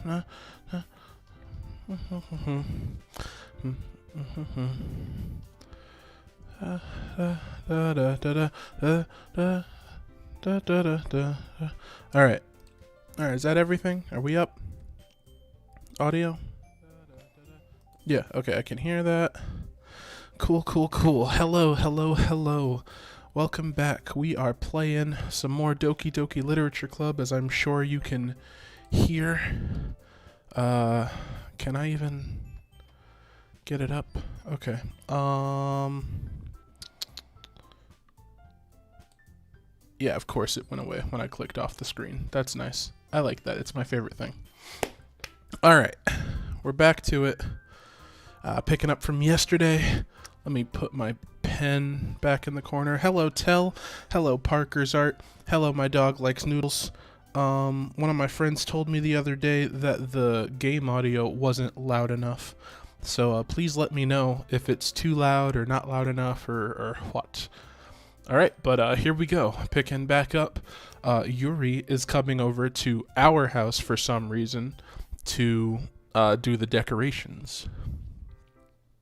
Alright. Alright, is that everything? Are we up? Audio? Yeah, okay, I can hear that. Cool. Hello. Welcome back. We are playing some more Doki Literature Club, as I'm sure you can hear. Can I even get it up? Okay. Yeah, of course it went away when I clicked off the screen. That's nice. I like that. It's my favorite thing. Alright. We're back to it. Picking up from yesterday. Let me put my pen back in the corner. Hello, Tell. Hello, Parker's Art. Hello, my dog likes noodles. One of my friends told me the other day that the game audio wasn't loud enough. So please let me know if it's too loud or not loud enough or what. Alright, but here we go. Picking back up. Yuri is coming over to our house for some reason to do the decorations.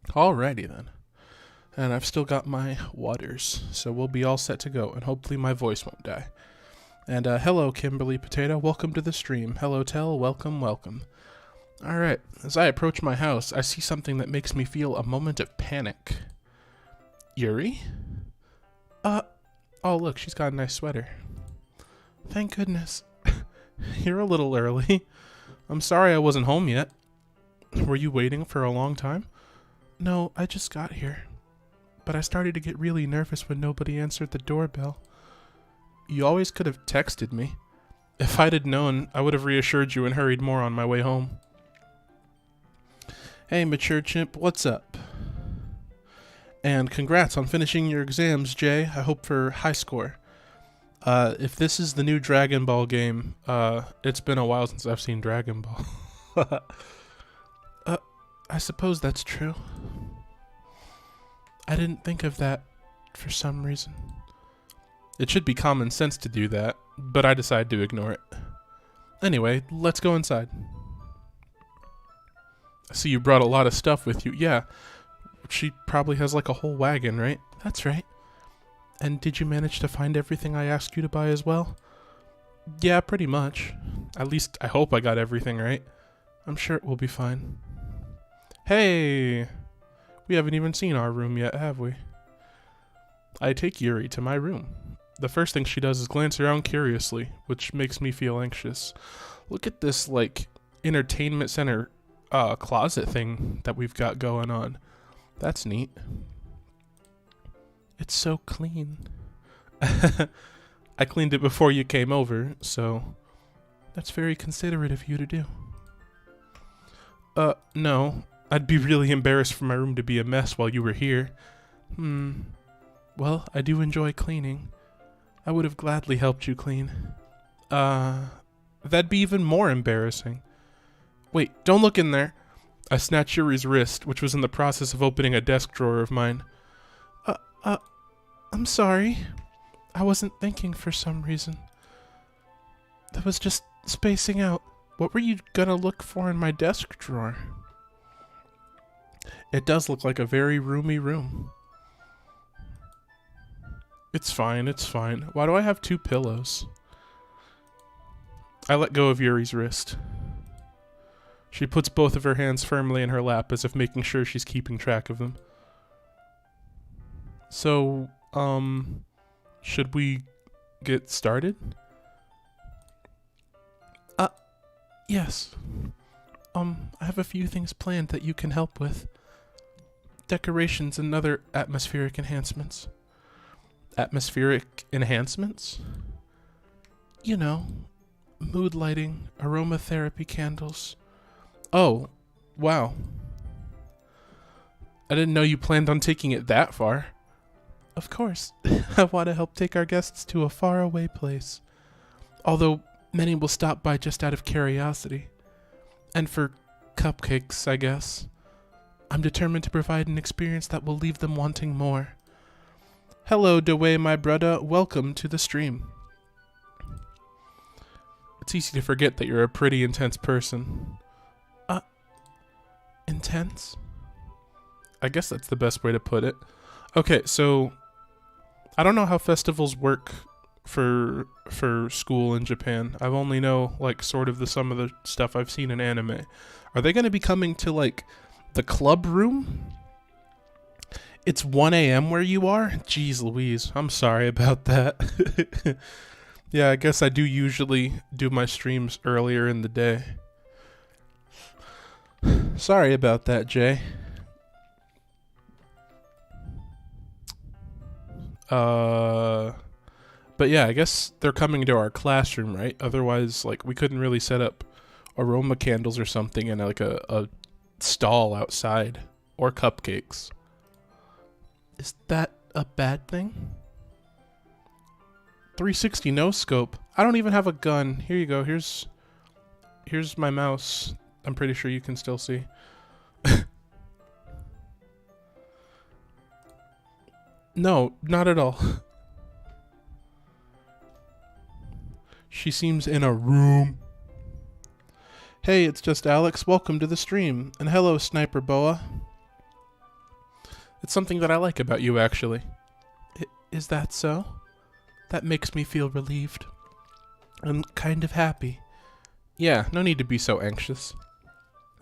Alrighty then. And I've still got my waters, so we'll be all set to go, and hopefully my voice won't die. And hello, Kimberly Potato. Welcome to the stream. Hello, Tell. Welcome. Alright, as I approach my house, I see something that makes me feel a moment of panic. Yuri? Oh look, she's got a nice sweater. Thank goodness. You're a little early. I'm sorry I wasn't home yet. Were you waiting for a long time? No, I just got here. But I started to get really nervous when nobody answered the doorbell. You always could have texted me. If I'd have known, I would have reassured you and hurried more on my way home. Hey, Mature Chimp, what's up? And congrats on finishing your exams, Jay. I hope for high score. If this is the new Dragon Ball game, it's been a while since I've seen Dragon Ball. I suppose that's true. I didn't think of that for some reason. It should be common sense to do that, but I decided to ignore it. Anyway, let's go inside. I see you brought a lot of stuff with you. Yeah, she probably has like a whole wagon, right? That's right. And did you manage to find everything I asked you to buy as well? Yeah, pretty much. At least I hope I got everything right. I'm sure it will be fine. Hey! We haven't even seen our room yet, have we? I take Yuri to my room. The first thing she does is glance around curiously, which makes me feel anxious. Look at this, like, entertainment center closet thing that we've got going on. That's neat. It's so clean. I cleaned it before you came over, so that's very considerate of you to do. No. I'd be really embarrassed for my room to be a mess while you were here. Well, I do enjoy cleaning. I would have gladly helped you clean. That'd be even more embarrassing. Wait, don't look in there. I snatched Yuri's wrist, which was in the process of opening a desk drawer of mine. I'm sorry. I wasn't thinking for some reason. I was just spacing out. What were you gonna look for in my desk drawer? It does look like a very roomy room. It's fine. Why do I have 2 pillows? I let go of Yuri's wrist. She puts both of her hands firmly in her lap as if making sure she's keeping track of them. So, should we get started? Yes. I have a few things planned that you can help with. Decorations and other atmospheric enhancements. Atmospheric enhancements? You know, mood lighting, aromatherapy candles. Oh, wow. I didn't know you planned on taking it that far. Of course. I want to help take our guests to a faraway place. Although many will stop by just out of curiosity. And for cupcakes, I guess. I'm determined to provide an experience that will leave them wanting more. Hello, Dewey, my brother. Welcome to the stream. It's easy to forget that you're a pretty intense person. Intense? I guess that's the best way to put it. Okay, so I don't know how festivals work for school in Japan. I only know like sort of some of the stuff I've seen in anime. Are they going to be coming to like the club room? It's 1 a.m. where you are? Jeez Louise, I'm sorry about that. Yeah, I guess I do usually do my streams earlier in the day. Sorry about that, Jay. But yeah, I guess they're coming to our classroom, right? Otherwise, like, we couldn't really set up aroma candles or something in like a stall outside, or cupcakes. Is that a bad thing? 360 no scope. I don't even have a gun. Here you go. Here's my mouse. I'm pretty sure you can still see. No, not at all. She seems in a room. Hey, it's just Alex. Welcome to the stream. And hello, Sniper Boa. It's something that I like about you, actually. Is that so? That makes me feel relieved. I'm kind of happy. Yeah, no need to be so anxious.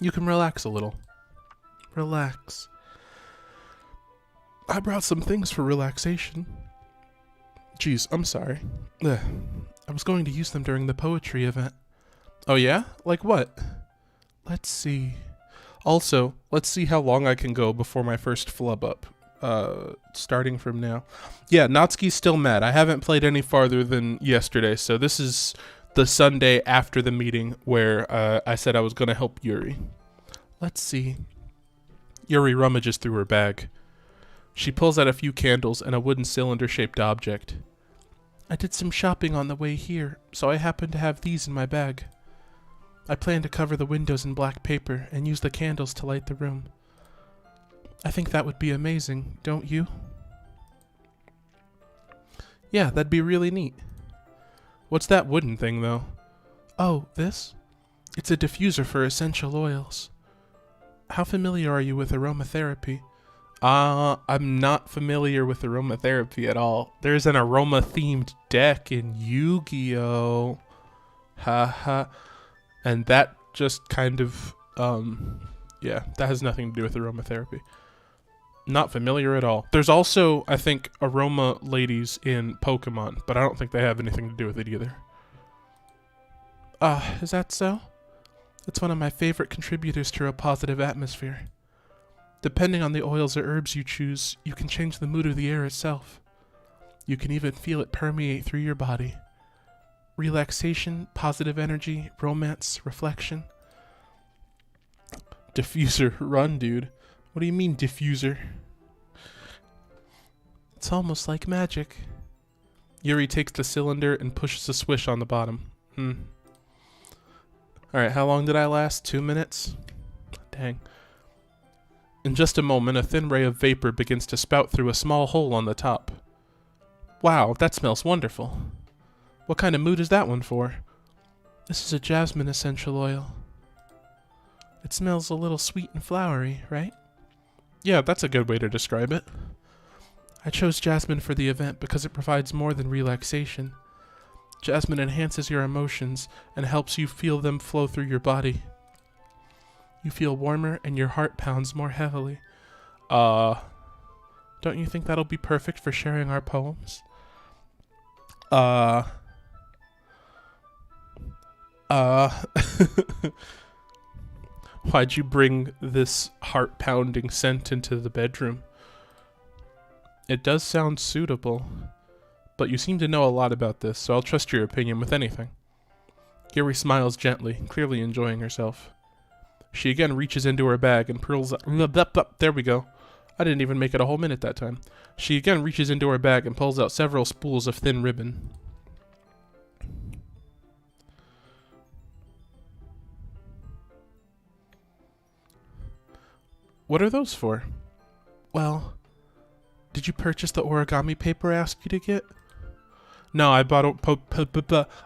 You can relax a little. Relax. I brought some things for relaxation. Jeez, I'm sorry. Ugh. I was going to use them during the poetry event. Oh yeah? Like what? Let's see. Also, let's see how long I can go before my first flub up. Starting from now. Yeah, Natsuki's still mad. I haven't played any farther than yesterday, so this is the Sunday after the meeting where I said I was going to help Yuri. Let's see. Yuri rummages through her bag. She pulls out a few candles and a wooden cylinder-shaped object. I did some shopping on the way here, so I happen to have these in my bag. I plan to cover the windows in black paper and use the candles to light the room. I think that would be amazing, don't you? Yeah, that'd be really neat. What's that wooden thing, though? Oh, this? It's a diffuser for essential oils. How familiar are you with aromatherapy? I'm not familiar with aromatherapy at all. There's an aroma-themed deck in Yu-Gi-Oh! Haha. And that just kind of, yeah, that has nothing to do with aromatherapy. Not familiar at all. There's also, I think, aroma ladies in Pokemon, but I don't think they have anything to do with it either. Is that so? It's one of my favorite contributors to a positive atmosphere. Depending on the oils or herbs you choose, you can change the mood of the air itself. You can even feel it permeate through your body. Relaxation, positive energy, romance, reflection. Diffuser, run, dude. What do you mean, diffuser? It's almost like magic. Yuri takes the cylinder and pushes a swish on the bottom. Alright, how long did I last? 2 minutes? Dang. In just a moment, a thin ray of vapor begins to spout through a small hole on the top. Wow, that smells wonderful. What kind of mood is that one for? This is a jasmine essential oil. It smells a little sweet and flowery, right? Yeah, that's a good way to describe it. I chose jasmine for the event because it provides more than relaxation. Jasmine enhances your emotions and helps you feel them flow through your body. You feel warmer and your heart pounds more heavily. Don't you think that'll be perfect for sharing our poems? Why'd you bring this heart-pounding scent into the bedroom? It does sound suitable, but you seem to know a lot about this, so I'll trust your opinion with anything. Yuri smiles gently, clearly enjoying herself. She again reaches into her bag and pulls out... There we go. I didn't even make it a whole minute that time. She again reaches into her bag and pulls out several spools of thin ribbon. What are those for? Well, did you purchase the origami paper I asked you to get? No, I bought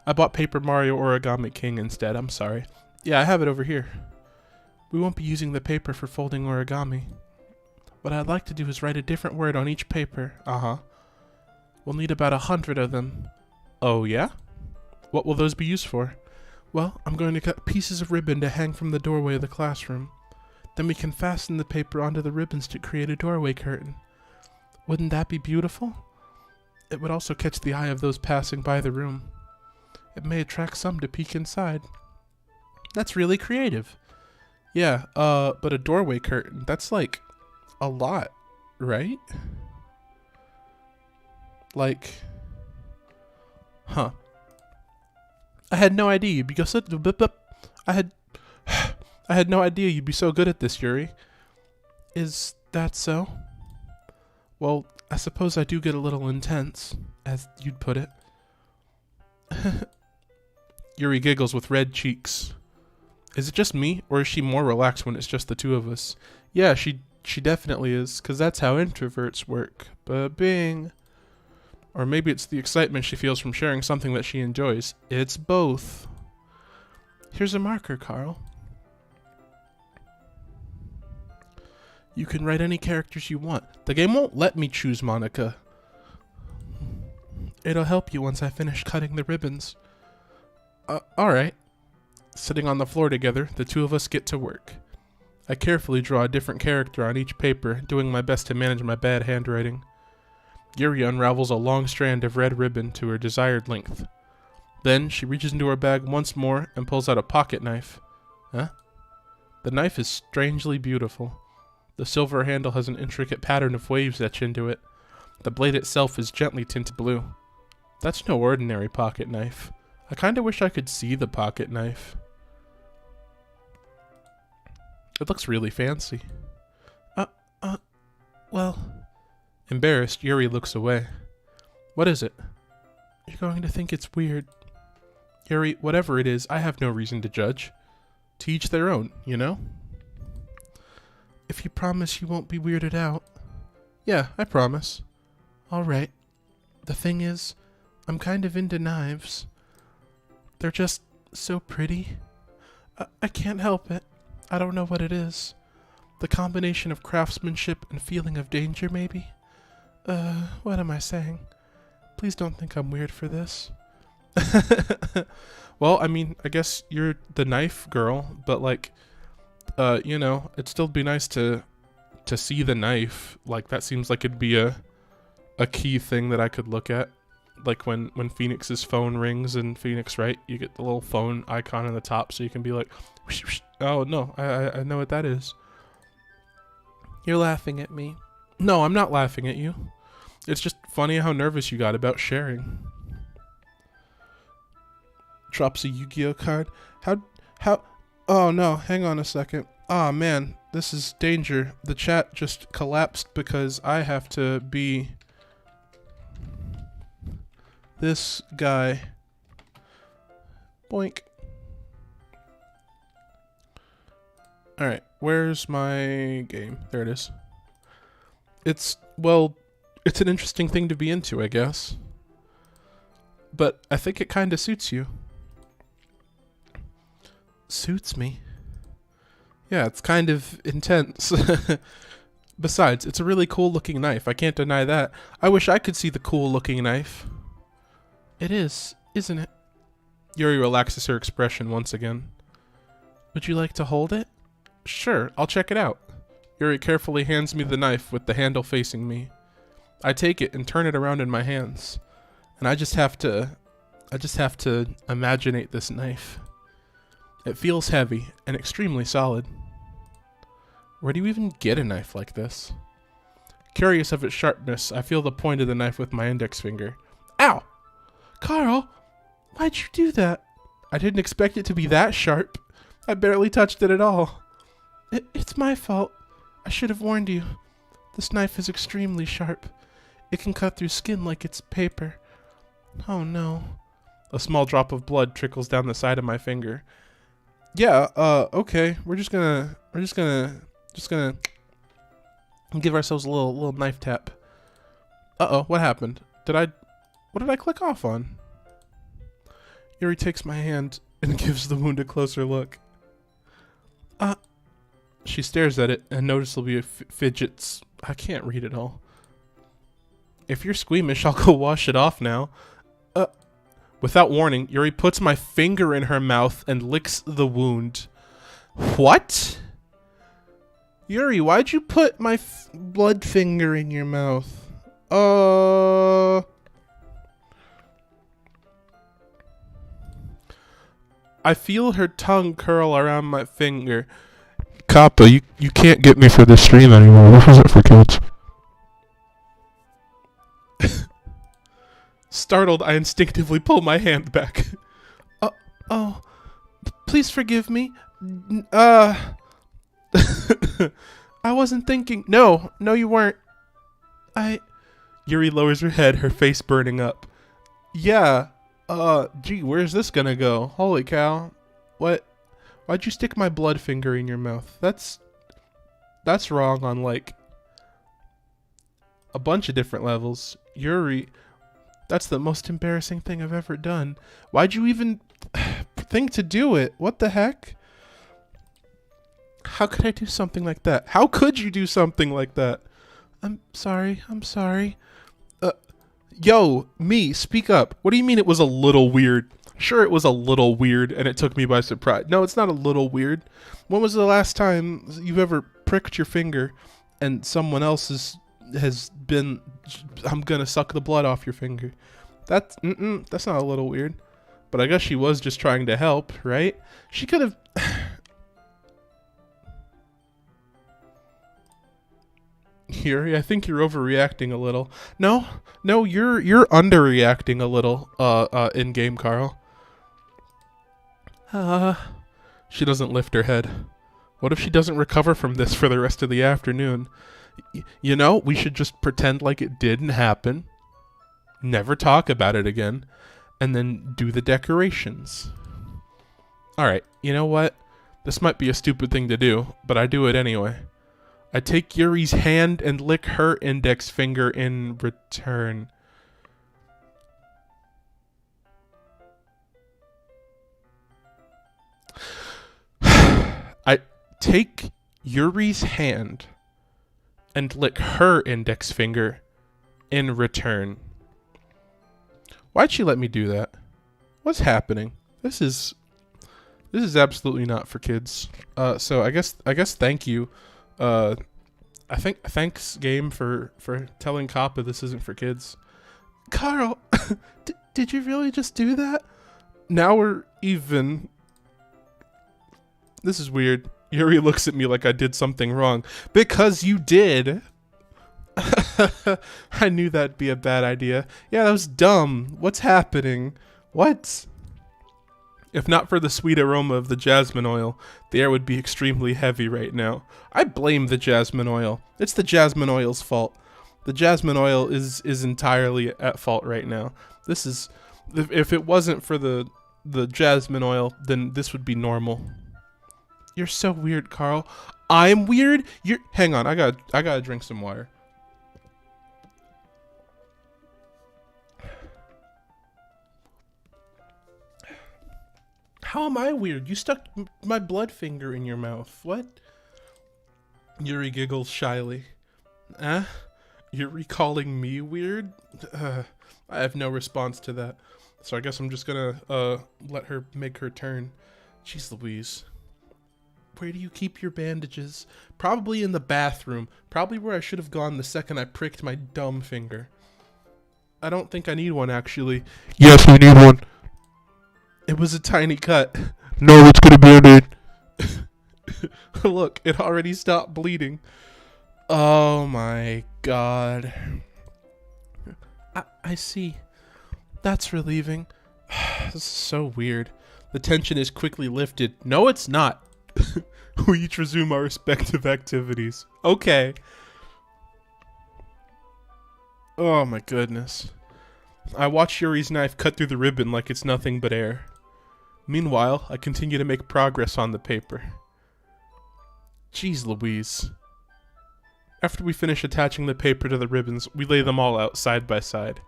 I bought Paper Mario Origami King instead. I'm sorry. Yeah, I have it over here. We won't be using the paper for folding origami. What I'd like to do is write a different word on each paper. Uh-huh. We'll need about 100 of them. Oh, yeah? What will those be used for? Well, I'm going to cut pieces of ribbon to hang from the doorway of the classroom. Then we can fasten the paper onto the ribbons to create a doorway curtain. Wouldn't that be beautiful? It would also catch the eye of those passing by the room. It may attract some to peek inside. That's really creative. Yeah, but a doorway curtain, that's like a lot, right? Like, huh. I had no idea you'd be so I had no idea you'd be so good at this, Yuri. Is that so? Well, I suppose I do get a little intense, as you'd put it. Yuri giggles with red cheeks. Is it just me, or is she more relaxed when it's just the two of us? Yeah, she definitely is, 'cause that's how introverts work. Ba-bing. Or maybe it's the excitement she feels from sharing something that she enjoys. It's both. Here's a marker, Carl. You can write any characters you want. The game won't let me choose Monica. It'll help you once I finish cutting the ribbons. Alright. Sitting on the floor together, the two of us get to work. I carefully draw a different character on each paper, doing my best to manage my bad handwriting. Yuri unravels a long strand of red ribbon to her desired length. Then she reaches into her bag once more and pulls out a pocket knife. Huh? The knife is strangely beautiful. The silver handle has an intricate pattern of waves etched into it. The blade itself is gently tinted blue. That's no ordinary pocket knife. I kinda wish I could see the pocket knife. It looks really fancy. Well... Embarrassed, Yuri looks away. What is it? You're going to think it's weird. Yuri, whatever it is, I have no reason to judge. To each their own, you know? If you promise you won't be weirded out. Yeah, I promise. Alright. The thing is, I'm kind of into knives. They're just so pretty. I can't help it. I don't know what it is. The combination of craftsmanship and feeling of danger, maybe? What am I saying? Please don't think I'm weird for this. Well, I mean, I guess you're the knife girl, but like, you know, it'd still be nice to see the knife. Like, that seems like it'd be a key thing that I could look at. Like when Phoenix's phone rings in Phoenix, right? You get the little phone icon on the top, so you can be like, whoosh, whoosh. Oh no, I know what that is. You're laughing at me. No, I'm not laughing at you. It's just funny how nervous you got about sharing. Drops a Yu-Gi-Oh card. How? Oh no, hang on a second. Ah man, this is danger. The chat just collapsed because I have to be this guy. Boink. Alright, where's my game? There it is. It's an interesting thing to be into, I guess. But I think it kinda suits you. Suits me? Yeah, it's kind of intense. Besides, it's a really cool looking knife. I can't deny that. I wish I could see the cool looking knife. It is, isn't it? Yuri relaxes her expression once again. Would you like to hold it? Sure, I'll check it out. Yuri carefully hands me the knife with the handle facing me. I take it and turn it around in my hands. And I just have to imaginate this knife. It feels heavy and extremely solid. Where do you even get a knife like this? Curious of its sharpness, I feel the point of the knife with my index finger. Ow! Carl! Why'd you do that? I didn't expect it to be that sharp. I barely touched it at all. It's my fault. I should have warned you. This knife is extremely sharp. It can cut through skin like it's paper. Oh no. A small drop of blood trickles down the side of my finger. Yeah, okay. We're just gonna give ourselves a little knife tap. Uh-oh, what happened? Did I What did I click off on? Yuri takes my hand and gives the wound a closer look. She stares at it and noticeably fidgets. I can't read it all. If you're squeamish, I'll go wash it off now. Without warning, Yuri puts my finger in her mouth and licks the wound. What? Yuri, why'd you put my blood finger in your mouth? I feel her tongue curl around my finger. Kappa, you can't get me for this stream anymore. This isn't for kids. Startled, I instinctively pull my hand back. Please forgive me. I wasn't thinking. No, you weren't. Yuri lowers her head, her face burning up. Yeah. Gee, where's this gonna go? Holy cow. What? Why'd you stick my blood finger in your mouth? That's wrong on, like, a bunch of different levels. Yuri, that's the most embarrassing thing I've ever done. Why'd you even think to do it? What the heck? How could I do something like that? How could you do something like that? I'm sorry. Yo, me, speak up. What do you mean it was a little weird? Sure, it was a little weird, and it took me by surprise. No, it's not a little weird. When was the last time you've ever pricked your finger and someone else has been, I'm gonna suck the blood off your finger? That's not a little weird. But I guess she was just trying to help, right? She could have... Yuri, I think you're overreacting a little. No, you're underreacting a little, in game, Carl. She doesn't lift her head. What if she doesn't recover from this for the rest of the afternoon? You know, we should just pretend like it didn't happen, never talk about it again, and then do the decorations. Alright, you know what? This might be a stupid thing to do, but I do it anyway. I take Yuri's hand and lick her index finger in return. I take Yuri's hand and lick her index finger in return. Why'd she let me do that? What's happening? This is absolutely not for kids. So I guess thank you. I think thanks game for telling Kappa this isn't for kids. Carl, did you really just do that? Now we're even. This is weird. Yuri looks at me like I did something wrong. Because you did. I knew that'd be a bad idea. Yeah, that was dumb. What's happening? What? If not for the sweet aroma of the jasmine oil, the air would be extremely heavy right now. I blame the jasmine oil. It's the jasmine oil's fault. The jasmine oil is entirely at fault right now. This is, if it wasn't for the jasmine oil, then this would be normal. You're so weird, Carl. I'm weird? Hang on, I gotta drink some water. How am I weird? You stuck my blood finger in your mouth. What? Yuri giggles shyly. You're recalling me weird? I have no response to that. So I guess I'm just gonna let her make her turn. Jeez Louise. Where do you keep your bandages? Probably in the bathroom. Probably where I should have gone the second I pricked my dumb finger. I don't think I need one, actually. Yes, we need one. It was a tiny cut. No, it's gonna Band-Aid. Look, it already stopped bleeding. Oh my god. I see. That's relieving. This is so weird. The tension is quickly lifted. No, it's not. We each resume our respective activities. Okay. Oh my goodness. I watch Yuri's knife cut through the ribbon like it's nothing but air. Meanwhile, I continue to make progress on the paper. Jeez Louise. After we finish attaching the paper to the ribbons, we lay them all out side by side.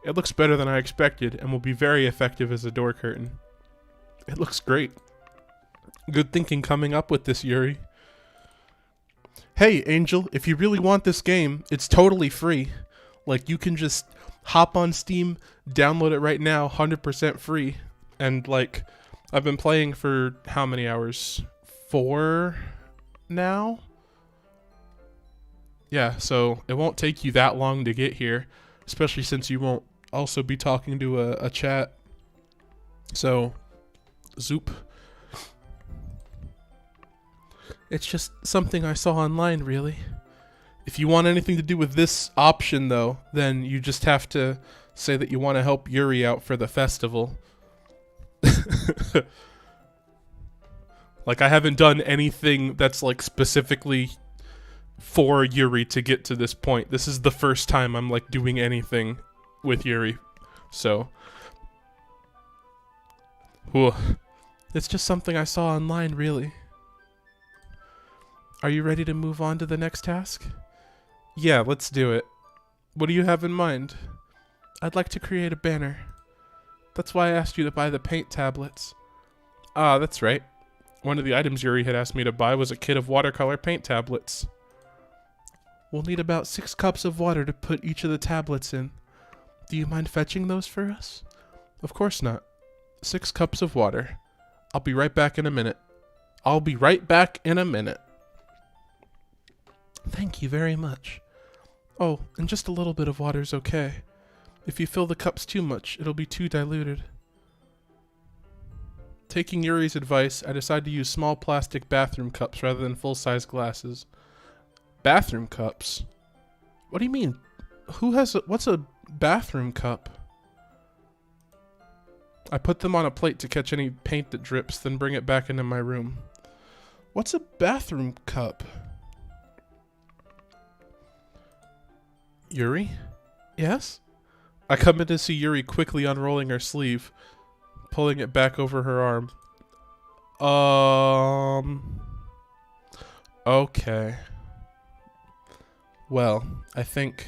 It looks better than I expected and will be very effective as a door curtain. It looks great. Good thinking coming up with this, Yuri. Hey, Angel, if you really want this game, it's totally free. Like, you can just hop on Steam, download it right now, 100% free. And, like, I've been playing for how many hours? 4 now? Yeah, so it won't take you that long to get here, especially since you won't also be talking to a chat. So, zoop. It's just something I saw online, really. If you want anything to do with this option, though, then you just have to say that you want to help Yuri out for the festival. Like, I haven't done anything that's, like, specifically for Yuri to get to this point. This is the first time I'm, like, doing anything with Yuri. So, it's just something I saw online, really. Are you ready to move on to the next task? Yeah, let's do it. What do you have in mind? I'd like to create a banner. That's why I asked you to buy the paint tablets. Ah, that's right. One of the items Yuri had asked me to buy was a kit of watercolor paint tablets. We'll need about 6 cups of water to put each of the tablets in. Do you mind fetching those for us? Of course not. 6 cups of water. I'll be right back in a minute. Thank you very much. Oh, and just a little bit of water's okay. If you fill the cups too much, it'll be too diluted. Taking Yuri's advice, I decided to use small plastic bathroom cups rather than full-size glasses. Bathroom cups? What do you mean? What's a bathroom cup? I put them on a plate to catch any paint that drips, then bring it back into my room. What's a bathroom cup? Yuri? Yes? I come in to see Yuri quickly unrolling her sleeve, pulling it back over her arm. Okay. Well, I think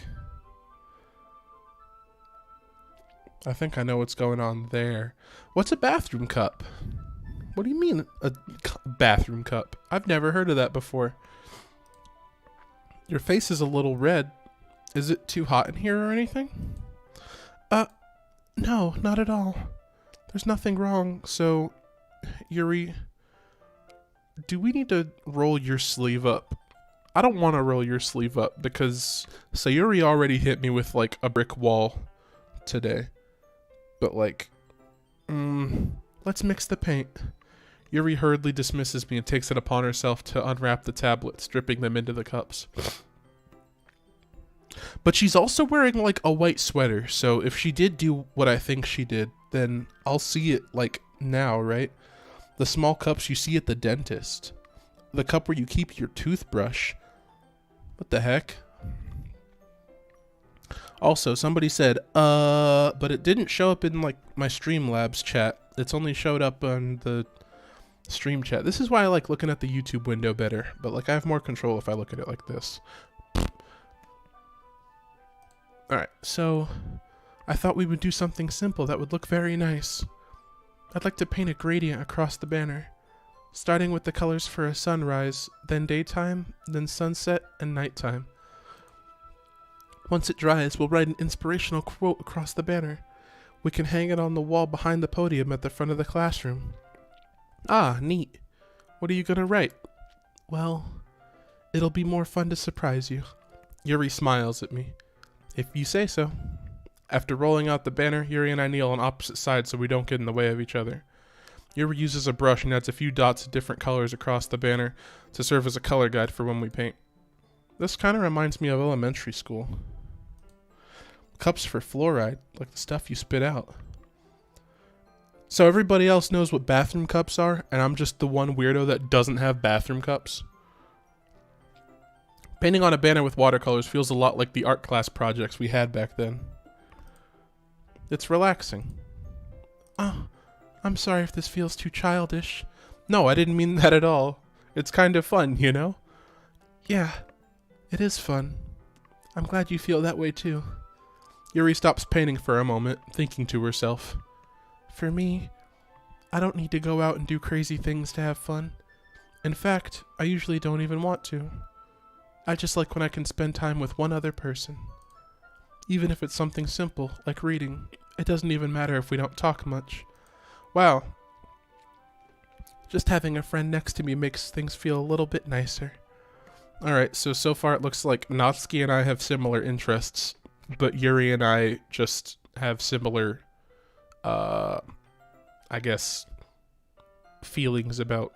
I know what's going on there. What's a bathroom cup? What do you mean, a bathroom cup? I've never heard of that before. Your face is a little red. Is it too hot in here or anything? No, not at all. There's nothing wrong, so, Yuri, do we need to roll your sleeve up? I don't want to roll your sleeve up because Sayori already hit me with, like, a brick wall today. But, like, let's mix the paint. Yuri hurriedly dismisses me and takes it upon herself to unwrap the tablets, dripping them into the cups. But she's also wearing, like, a white sweater, so if she did do what I think she did, then I'll see it, like, now, right? The small cups you see at the dentist. The cup where you keep your toothbrush. What the heck? Also, somebody said, but it didn't show up in, like, my Streamlabs chat. It's only showed up on the stream chat. This is why I like looking at the YouTube window better, but, like, I have more control if I look at it like this. Alright, so I thought we would do something simple that would look very nice. I'd like to paint a gradient across the banner, starting with the colors for a sunrise, then daytime, then sunset, and nighttime. Once it dries, we'll write an inspirational quote across the banner. We can hang it on the wall behind the podium at the front of the classroom. Ah, neat. What are you gonna write? Well, it'll be more fun to surprise you. Yuri smiles at me. If you say so. After rolling out the banner, Yuri and I kneel on opposite sides so we don't get in the way of each other. Yuri uses a brush and adds a few dots of different colors across the banner to serve as a color guide for when we paint. This kind of reminds me of elementary school. Cups for fluoride, like the stuff you spit out. So everybody else knows what bathroom cups are, and I'm just the one weirdo that doesn't have bathroom cups. Painting on a banner with watercolors feels a lot like the art class projects we had back then. It's relaxing. Oh, I'm sorry if this feels too childish. No, I didn't mean that at all. It's kind of fun, you know? Yeah, it is fun. I'm glad you feel that way too. Yuri stops painting for a moment, thinking to herself. For me, I don't need to go out and do crazy things to have fun. In fact, I usually don't even want to. I just like when I can spend time with one other person. Even if it's something simple, like reading. It doesn't even matter if we don't talk much. Wow. Just having a friend next to me makes things feel a little bit nicer. Alright, so far it looks like Natsuki and I have similar interests, but Yuri and I just have similar, I guess, feelings about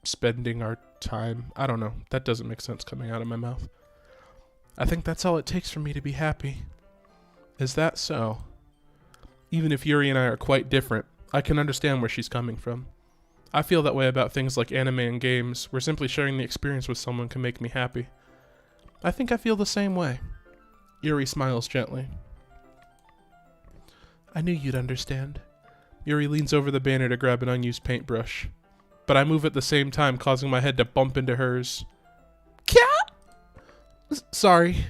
spending our time. I don't know. That doesn't make sense coming out of my mouth. I think that's all it takes for me to be happy. Is that so? Even if Yuri and I are quite different, I can understand where she's coming from. I feel that way about things like anime and games, where simply sharing the experience with someone can make me happy. I think I feel the same way. Yuri smiles gently. I knew you'd understand. Yuri leans over the banner to grab an unused paintbrush, but I move at the same time, causing my head to bump into hers. Cat! Sorry.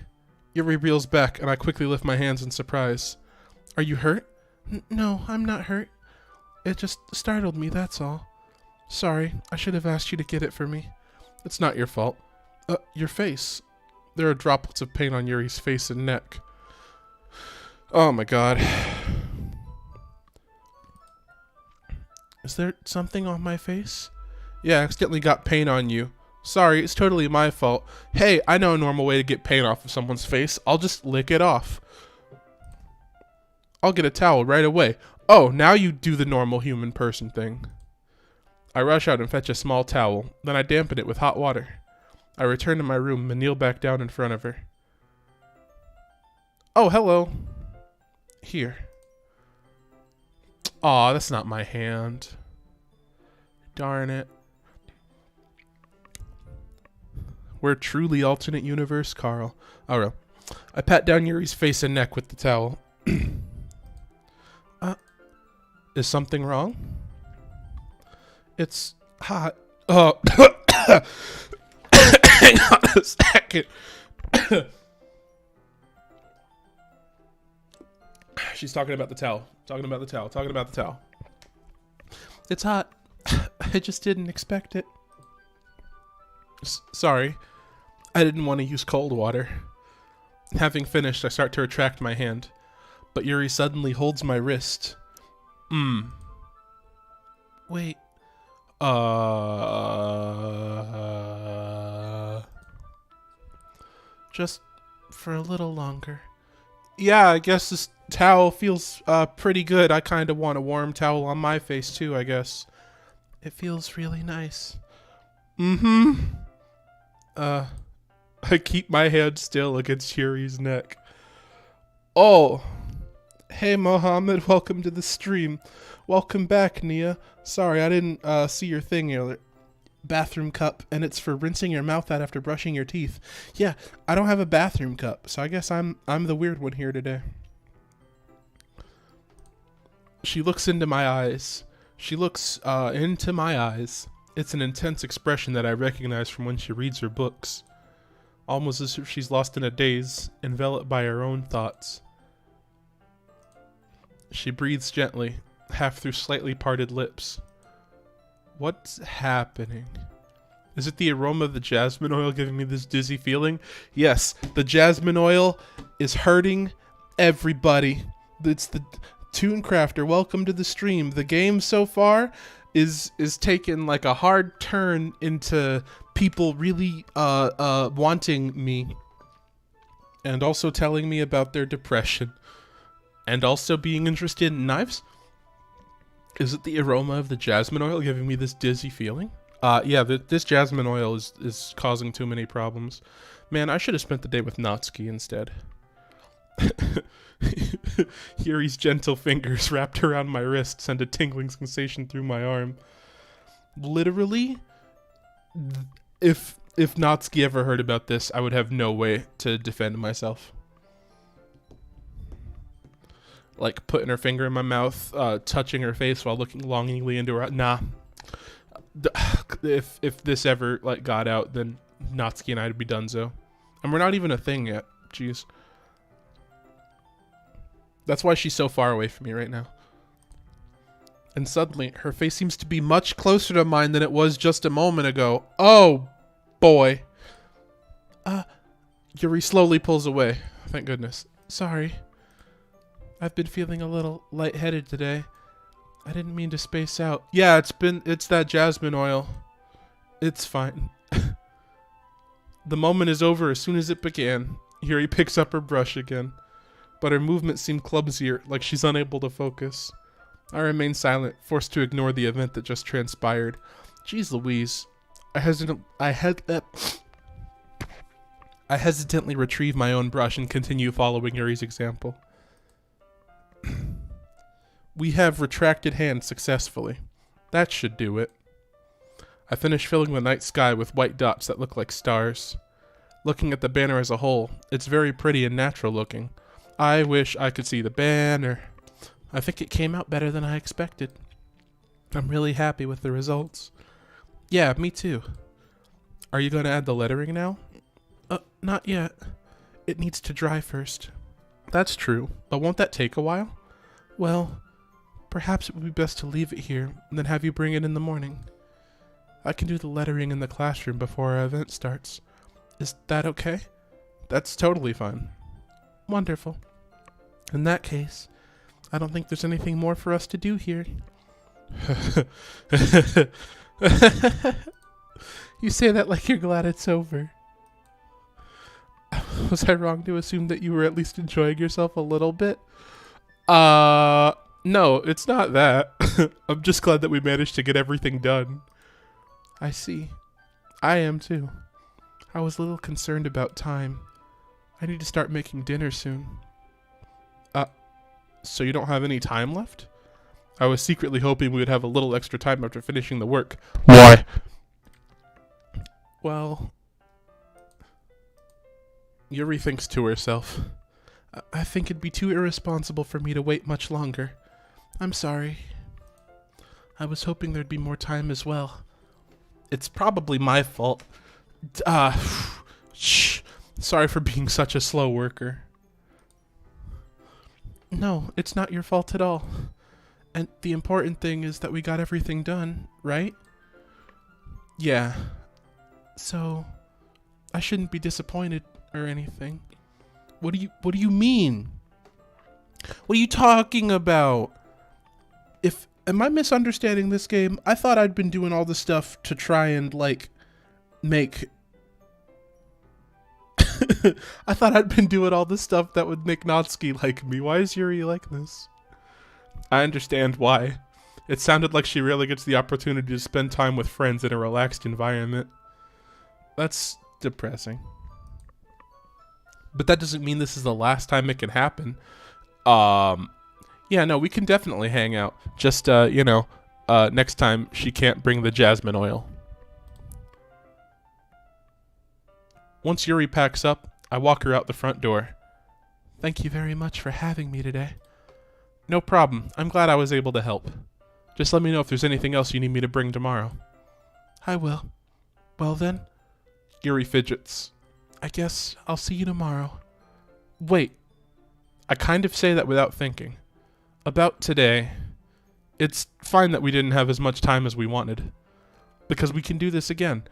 Yuri reels back, and I quickly lift my hands in surprise. Are you hurt? No, I'm not hurt. It just startled me, that's all. Sorry, I should have asked you to get it for me. It's not your fault. Your face. There are droplets of paint on Yuri's face and neck. Oh my god. Is there something on my face? Yeah, I accidentally got paint on you. Sorry, it's totally my fault. Hey, I know a normal way to get paint off of someone's face. I'll just lick it off. I'll get a towel right away. Oh, now you do the normal human person thing. I rush out and fetch a small towel, then I dampen it with hot water. I return to my room and kneel back down in front of her. Oh, hello. Here. Aw, that's not my hand. Darn it. We're truly alternate universe, Carl. Oh, well. I pat down Yuri's face and neck with the towel. Is something wrong? It's hot. Oh. Hang on a second. She's talking about the towel. Talking about the towel. It's hot. I just didn't expect it. Sorry. I didn't want to use cold water. Having finished, I start to retract my hand. But Yuri suddenly holds my wrist. Wait. Just for a little longer. Yeah, I guess this towel feels pretty good. I kind of want a warm towel on my face too, I guess. It feels really nice. I keep my hand still against Yuri's neck. Oh. Hey, Mohammed, welcome to the stream. Welcome back, Nia. Sorry, I didn't see your thing earlier. Bathroom cup, and it's for rinsing your mouth out after brushing your teeth. Yeah, I don't have a bathroom cup, so I guess I'm the weird one here today. She looks into my eyes. Into my eyes. It's an intense expression that I recognize from when she reads her books. Almost as if she's lost in a daze, enveloped by her own thoughts. She breathes gently, half through slightly parted lips. What's happening? Is it the aroma of the jasmine oil giving me this dizzy feeling? Yes, the jasmine oil is hurting everybody. It's the Toon Crafter. Welcome to the stream. The game so far is taken like a hard turn into people really wanting me, and also telling me about their depression, and also being interested in knives. Is it the aroma of the jasmine oil giving me this dizzy feeling? Yeah, this jasmine oil is causing too many problems. Man, I should have spent the day with Natsuki instead. Yuri's gentle fingers wrapped around my wrist send a tingling sensation through my arm. Literally, if Natsuki ever heard about this, I would have no way to defend myself. Like putting her finger in my mouth, touching her face while looking longingly into her. Nah. If this ever like got out, then Natsuki and I'd be donezo. And we're not even a thing yet. Jeez. That's why she's so far away from me right now. And suddenly, her face seems to be much closer to mine than it was just a moment ago. Oh, boy. Yuri slowly pulls away. Thank goodness. Sorry. I've been feeling a little lightheaded today. I didn't mean to space out. Yeah, it's that jasmine oil. It's fine. The moment is over as soon as it began. Yuri picks up her brush again, but her movements seem clumsier, like she's unable to focus. I remain silent, forced to ignore the event that just transpired. Jeez Louise. I hesitantly retrieve my own brush and continue following Yuri's example. We have retracted hands successfully. That should do it. I finish filling the night sky with white dots that look like stars. Looking at the banner as a whole, it's very pretty and natural looking. I wish I could see the banner. I think it came out better than I expected. I'm really happy with the results. Yeah, me too. Are you going to add the lettering now? Not yet. It needs to dry first. That's true, but won't that take a while? Well, perhaps it would be best to leave it here and then have you bring it in the morning. I can do the lettering in the classroom before our event starts. Is that okay? That's totally fine. Wonderful. In that case, I don't think there's anything more for us to do here. You say that like you're glad it's over. Was I wrong to assume that you were at least enjoying yourself a little bit? No, it's not that. I'm just glad that we managed to get everything done. I see. I am too. I was a little concerned about time. I need to start making dinner soon. So you don't have any time left? I was secretly hoping we would have a little extra time after finishing the work. Why? Well, Yuri thinks to herself. I think it'd be too irresponsible for me to wait much longer. I'm sorry. I was hoping there'd be more time as well. It's probably my fault. Shh. Sorry for being such a slow worker. No, it's not your fault at all. And the important thing is that we got everything done, right? Yeah. So, I shouldn't be disappointed or anything. What do you mean? What are you talking about? Am I misunderstanding this game? I thought I'd been doing all this stuff to try and make I thought I'd been doing all this stuff that would make Natsuki like me. Why is Yuri like this? I understand why. It sounded like she really gets the opportunity to spend time with friends in a relaxed environment. That's depressing. But that doesn't mean this is the last time it can happen. Yeah, no, we can definitely hang out. Just, next time she can't bring the jasmine oil. Once Yuri packs up, I walk her out the front door. Thank you very much for having me today. No problem. I'm glad I was able to help. Just let me know if there's anything else you need me to bring tomorrow. I will. Well then. Yuri fidgets. I guess I'll see you tomorrow. Wait. I kind of say that without thinking. About today, it's fine that we didn't have as much time as we wanted. Because we can do this again.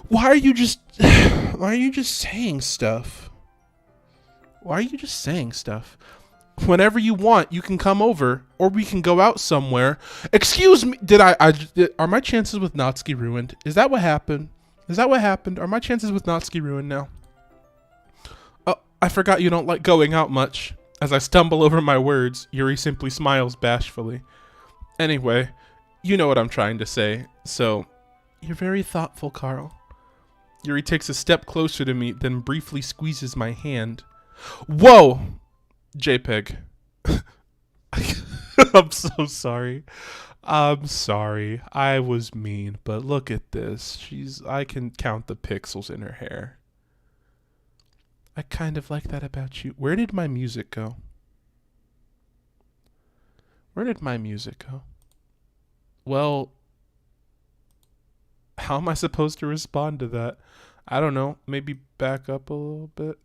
Why are you just saying stuff? Why are you just saying stuff? Whenever you want, you can come over, or we can go out somewhere. Excuse me, are my chances with Natsuki ruined? Is that what happened? Are my chances with Natsuki ruined now? Oh, I forgot you don't like going out much. As I stumble over my words, Yuri simply smiles bashfully. Anyway, you know what I'm trying to say, so... You're very thoughtful, Carl. Yuri takes a step closer to me, then briefly squeezes my hand. Whoa! JPEG. I'm so sorry. I'm sorry. I was mean, but look at this. I can count the pixels in her hair. I kind of like that about you. Where did my music go? Well, how am I supposed to respond to that? I don't know. Maybe back up a little bit.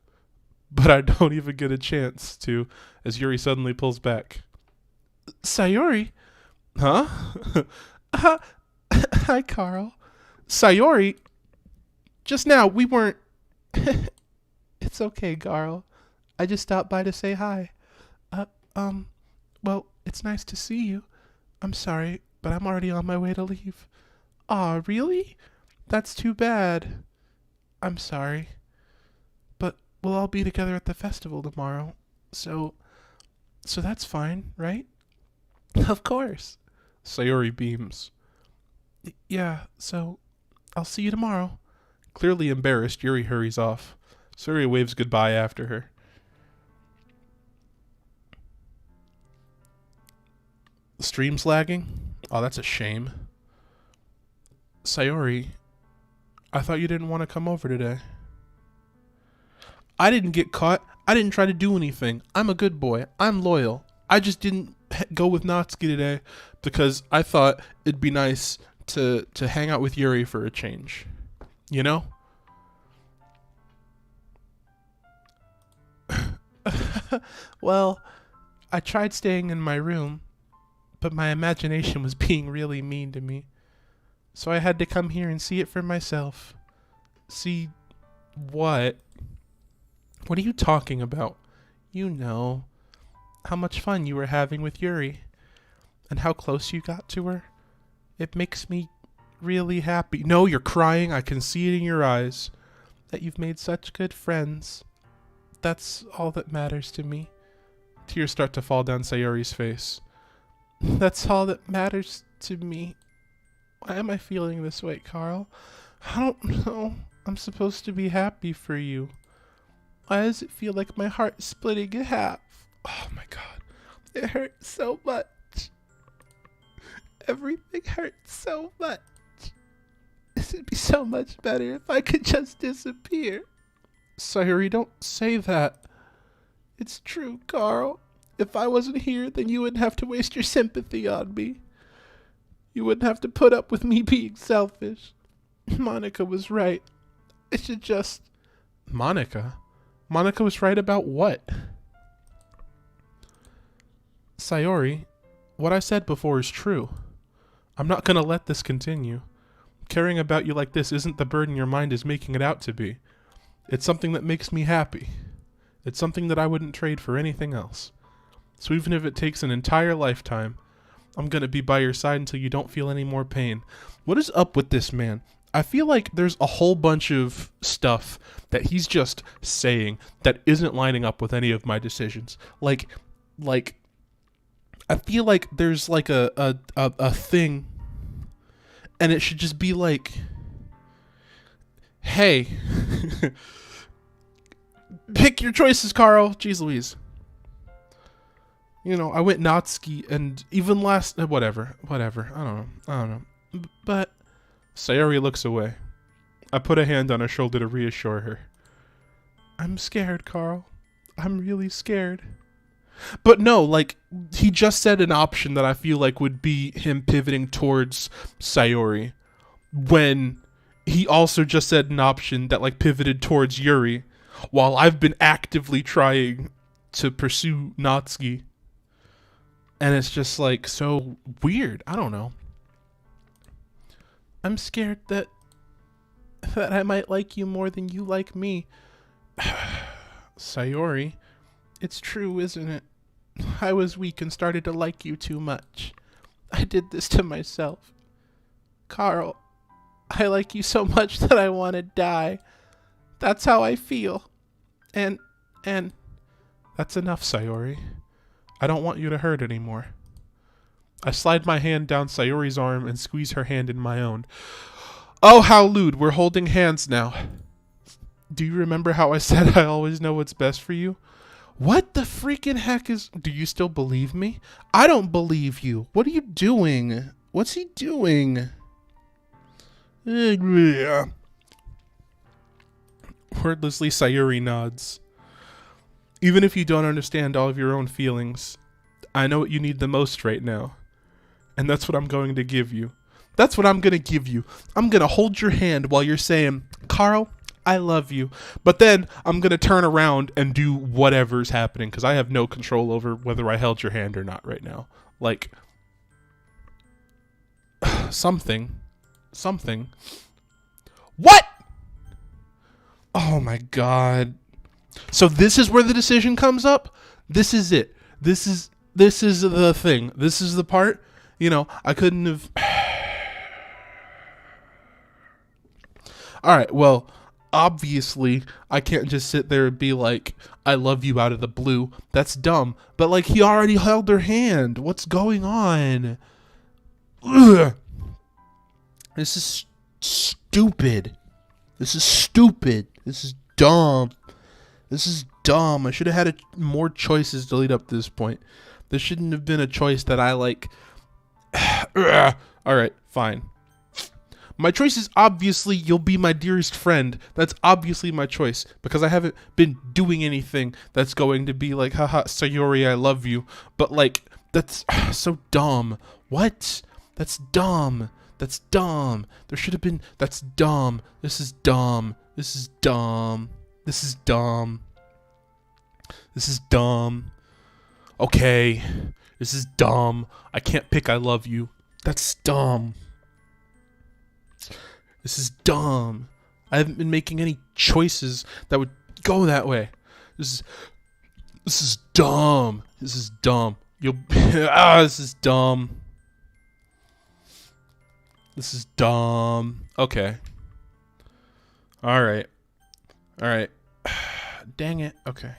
but I don't even get a chance to as Yuri suddenly pulls back. Sayori? Huh? Hi, Carl. Sayori? Just now, we weren't... It's okay, Carl. I just stopped by to say hi. Well, it's nice to see you. I'm sorry, but I'm already on my way to leave. Aw, really? That's too bad. I'm sorry. But we'll all be together at the festival tomorrow. So that's fine, right? Of course. Sayori beams. Yeah, so I'll see you tomorrow. Clearly embarrassed, Yuri hurries off. Sayori waves goodbye after her. The stream's lagging? Oh, that's a shame. Sayori, I thought you didn't want to come over today. I didn't get caught. I didn't try to do anything. I'm a good boy. I'm loyal. I just didn't go with Natsuki today because I thought it'd be nice to hang out with Yuri for a change. You know? Well, I tried staying in my room, but my imagination was being really mean to me. So I had to come here and see it for myself. See what? What are you talking about? You know, how much fun you were having with Yuri, and how close you got to her. It makes me really happy. No, you're crying. I can see it in your eyes. That you've made such good friends. That's all that matters to me. Tears start to fall down Sayori's face. That's all that matters to me. Why am I feeling this way, Carl? I don't know. I'm supposed to be happy for you. Why does it feel like my heart is splitting in half? Oh my god. It hurts so much. Everything hurts so much. This would be so much better if I could just disappear. Sayori, don't say that. It's true, Carl. If I wasn't here, then you wouldn't have to waste your sympathy on me. You wouldn't have to put up with me being selfish. Monica was right. I should just... Monica? Monica was right about what? Sayori, what I said before is true. I'm not gonna let this continue. Caring about you like this isn't the burden your mind is making it out to be. It's something that makes me happy. It's something that I wouldn't trade for anything else. So even if it takes an entire lifetime, I'm gonna be by your side until you don't feel any more pain. What is up with this man? I feel like there's a whole bunch of stuff that he's just saying that isn't lining up with any of my decisions. Like, I feel like there's like a thing, and it should just be like, hey, pick your choices, Carl. Jeez Louise. You know, I went Natsuki, and even last... Whatever. I don't know. But Sayori looks away. I put a hand on her shoulder to reassure her. I'm scared, Carl. I'm really scared. But no, like, he just said an option that I feel like would be him pivoting towards Sayori, when he also just said an option that, like, pivoted towards Yuri, while I've been actively trying to pursue Natsuki. And it's just, like, so weird. I don't know. I'm scared that I might like you more than you like me. Sayori, it's true, isn't it? I was weak and started to like you too much. I did this to myself. Carl, I like you so much that I want to die. That's how I feel. And that's enough, Sayori. I don't want you to hurt anymore. I slide my hand down Sayori's arm and squeeze her hand in my own. Oh, how lewd. We're holding hands now. Do you remember how I said I always know what's best for you? What the freaking heck is... Do you still believe me? I don't believe you. What are you doing? What's he doing? Wordlessly, Sayori nods. Even if you don't understand all of your own feelings, I know what you need the most right now. And that's what I'm going to give you. That's what I'm going to give you. I'm going to hold your hand while you're saying, Carl, I love you. But then I'm going to turn around and do whatever's happening because I have no control over whether I held your hand or not right now. Like, something. What? Oh my God. So this is where the decision comes up? This is it. This is the thing. This is the part. You know, I couldn't have. All right, well, obviously, I can't just sit there and be like, I love you out of the blue. That's dumb. But, like, he already held her hand. What's going on? Ugh. This is stupid. This is stupid. This is dumb. This is dumb. I should have had more choices to lead up to this point. This shouldn't have been a choice that I, like... All right, fine. My choice is obviously you'll be my dearest friend. That's obviously my choice because I haven't been doing anything that's going to be like, haha, Sayori, I love you. But like, that's so dumb. What? That's dumb. That's dumb. There should have been, that's dumb. This is dumb. This is dumb. This is dumb. This is dumb. Okay. This is dumb. I can't pick I love you. That's dumb. This is dumb. I haven't been making any choices that would go that way. This is dumb. This is dumb. This is dumb. This is dumb. Okay. All right. Dang it. Okay.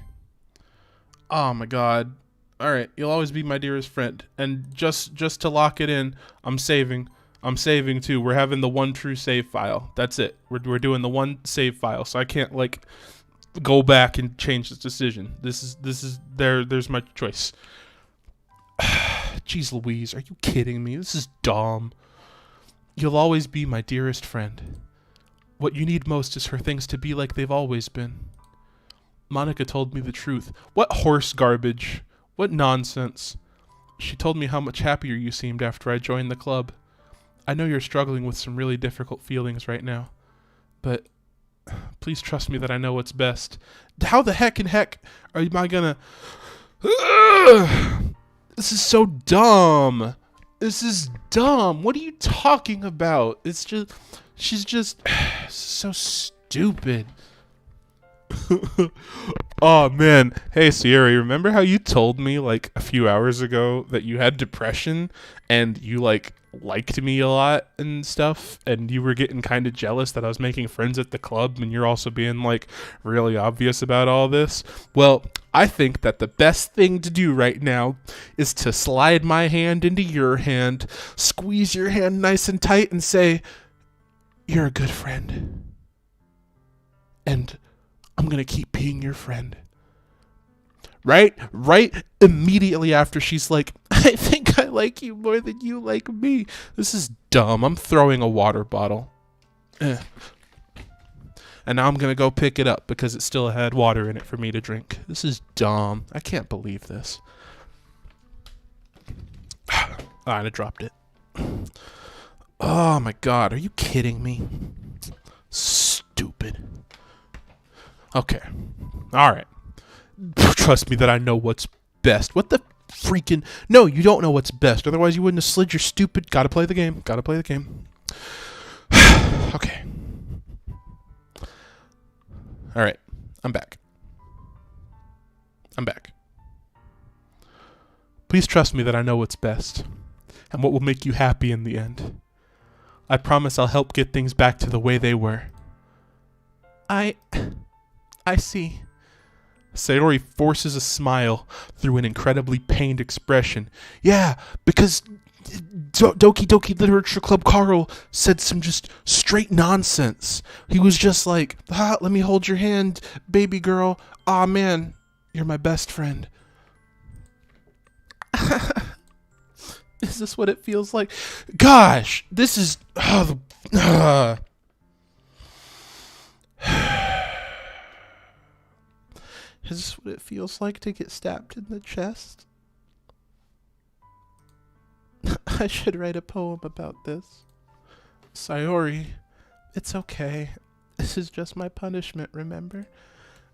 Oh my God. All right. You'll always be my dearest friend. And just to lock it in, I'm saving too. We're having the one true save file. That's it. We're doing the one save file. So I can't like go back and change this decision. There's my choice. Jeez Louise, are you kidding me? This is dumb. You'll always be my dearest friend. What you need most is for things to be like they've always been. Monica told me the truth. What horse garbage. What nonsense. She told me how much happier you seemed after I joined the club. I know you're struggling with some really difficult feelings right now, but please trust me that I know what's best. How the heck am I gonna... This is so dumb. This is dumb. What are you talking about? It's just... She's just... so stupid. Oh man, hey Sayori, remember how you told me like a few hours ago that you had depression and you like liked me a lot and stuff, and you were getting kind of jealous that I was making friends at the club and you're also being like really obvious about all this? Well, I think that the best thing to do right now is to slide my hand into your hand, squeeze your hand nice and tight and say, you're a good friend. And I'm going to keep being your friend. Right immediately after she's like, I think I like you more than you like me. This is dumb. I'm throwing a water bottle. And now I'm going to go pick it up because it still had water in it for me to drink. This is dumb. I can't believe this. I dropped it. Oh my God. Are you kidding me? Stupid. Okay. All right. Trust me that I know what's best. What the freaking... No, you don't know what's best. Otherwise, you wouldn't have slid your stupid... Gotta play the game. Okay. All right. I'm back. Please trust me that I know what's best and what will make you happy in the end. I promise I'll help get things back to the way they were. I see. Sayori forces a smile through an incredibly pained expression. Yeah, because Doki Literature Club Carl said some just straight nonsense. He was just like, let me hold your hand, baby girl. Aw, man, you're my best friend. Is this what it feels like? Gosh, this is... Is this what it feels like to get stabbed in the chest? I should write a poem about this. Sayori, it's okay. This is just my punishment, remember?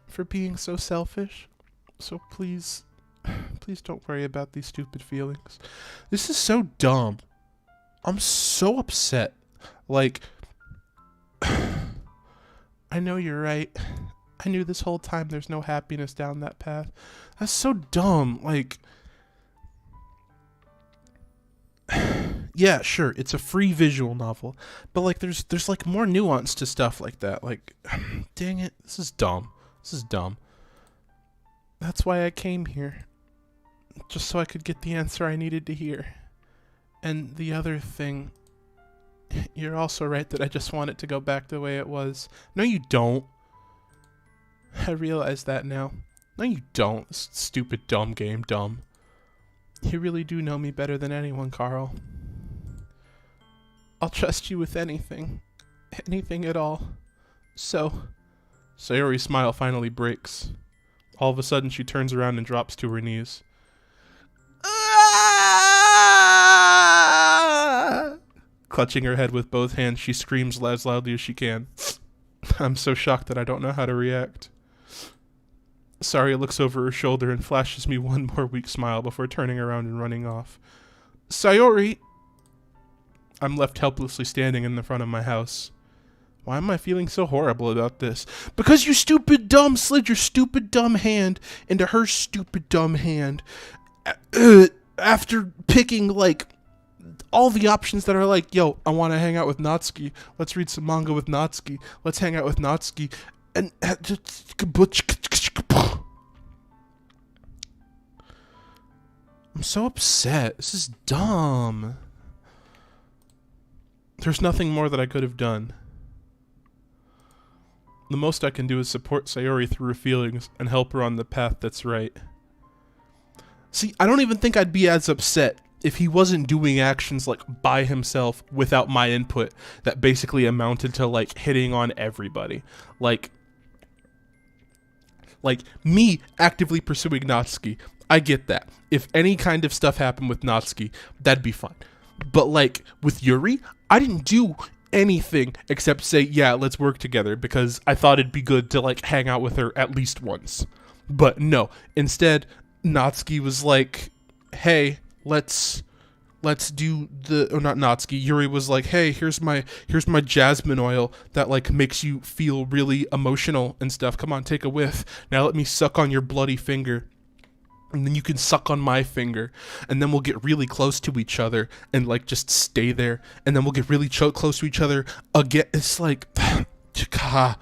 For being so selfish. So please don't worry about these stupid feelings. This is so dumb. I'm so upset. Like, I know you're right. I knew this whole time there's no happiness down that path. That's so dumb. Like, yeah, sure, it's a free visual novel, but like there's like more nuance to stuff like that. Like, dang it, this is dumb. This is dumb. That's why I came here. Just so I could get the answer I needed to hear. And the other thing, you're also right that I just want it to go back the way it was. No, you don't. I realize that now. No, you don't. This stupid, dumb game, dumb. You really do know me better than anyone, Carl. I'll trust you with anything. Anything at all. So... Sayori's smile finally breaks. All of a sudden, she turns around and drops to her knees. Clutching her head with both hands, she screams as loudly as she can. I'm so shocked that I don't know how to react. Sayori looks over her shoulder and flashes me one more weak smile before turning around and running off. Sayori! I'm left helplessly standing in the front of my house. Why am I feeling so horrible about this? Because you stupid dumb slid your stupid dumb hand into her stupid dumb hand. After picking, like, all the options that are like, yo, I want to hang out with Natsuki. Let's read some manga with Natsuki. Let's hang out with Natsuki. And I'm so upset. This is dumb. There's nothing more that I could have done. The most I can do is support Sayori through her feelings and help her on the path that's right. See, I don't even think I'd be as upset if he wasn't doing actions like by himself without my input that basically amounted to like hitting on everybody. Like me actively pursuing Natsuki. I get that. If any kind of stuff happened with Natsuki, that'd be fine. But like with Yuri, I didn't do anything except say, yeah, let's work together because I thought it'd be good to like hang out with her at least once. But no, instead Natsuki was like, hey, let's do the, or not Natsuki, Yuri was like, hey, here's my jasmine oil that like makes you feel really emotional and stuff. Come on, take a whiff. Now let me suck on your bloody finger. And then you can suck on my finger, and then we'll get really close to each other and like just stay there, and then we'll get really close to each other again. It's like, but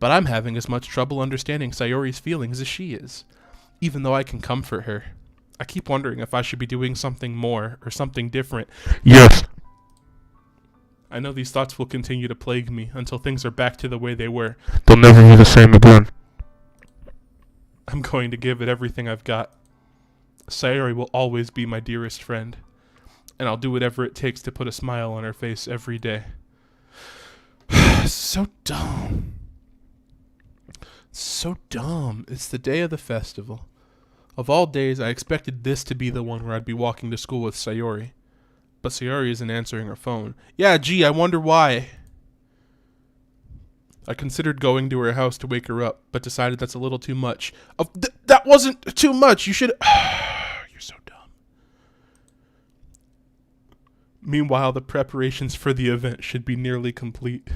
I'm having as much trouble understanding Sayori's feelings as she is, even though I can comfort her. I keep wondering if I should be doing something more or something different. Yes. I know these thoughts will continue to plague me until things are back to the way they were. They'll never be the same again. I'm going to give it everything I've got. Sayori will always be my dearest friend, and I'll do whatever it takes to put a smile on her face every day. So dumb. So dumb. It's the day of the festival. Of all days, I expected this to be the one where I'd be walking to school with Sayori. But Sayori isn't answering her phone. Yeah, gee, I wonder why. I considered going to her house to wake her up, but decided that's a little too much. That wasn't too much. You should... You're so dumb. Meanwhile, the preparations for the event should be nearly complete.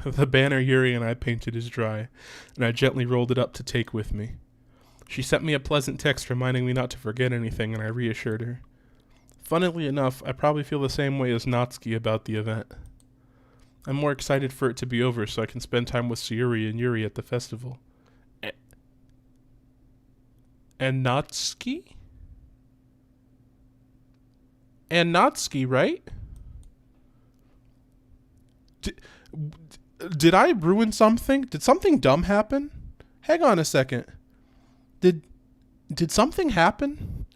The banner Yuri and I painted is dry, and I gently rolled it up to take with me. She sent me a pleasant text reminding me not to forget anything, and I reassured her. Funnily enough, I probably feel the same way as Natsuki about the event. I'm more excited for it to be over so I can spend time with Sayori and Yuri at the festival. And Natsuki? And Natsuki, right? Did I ruin something? Did something dumb happen? Hang on a second. Did something happen?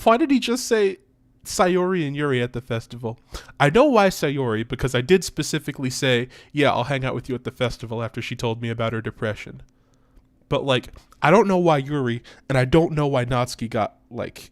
Why did he just say Sayori and Yuri at the festival? I know why Sayori, because I did specifically say, yeah, I'll hang out with you at the festival after she told me about her depression. But, like, I don't know why Yuri, and I don't know why Natsuki got, like,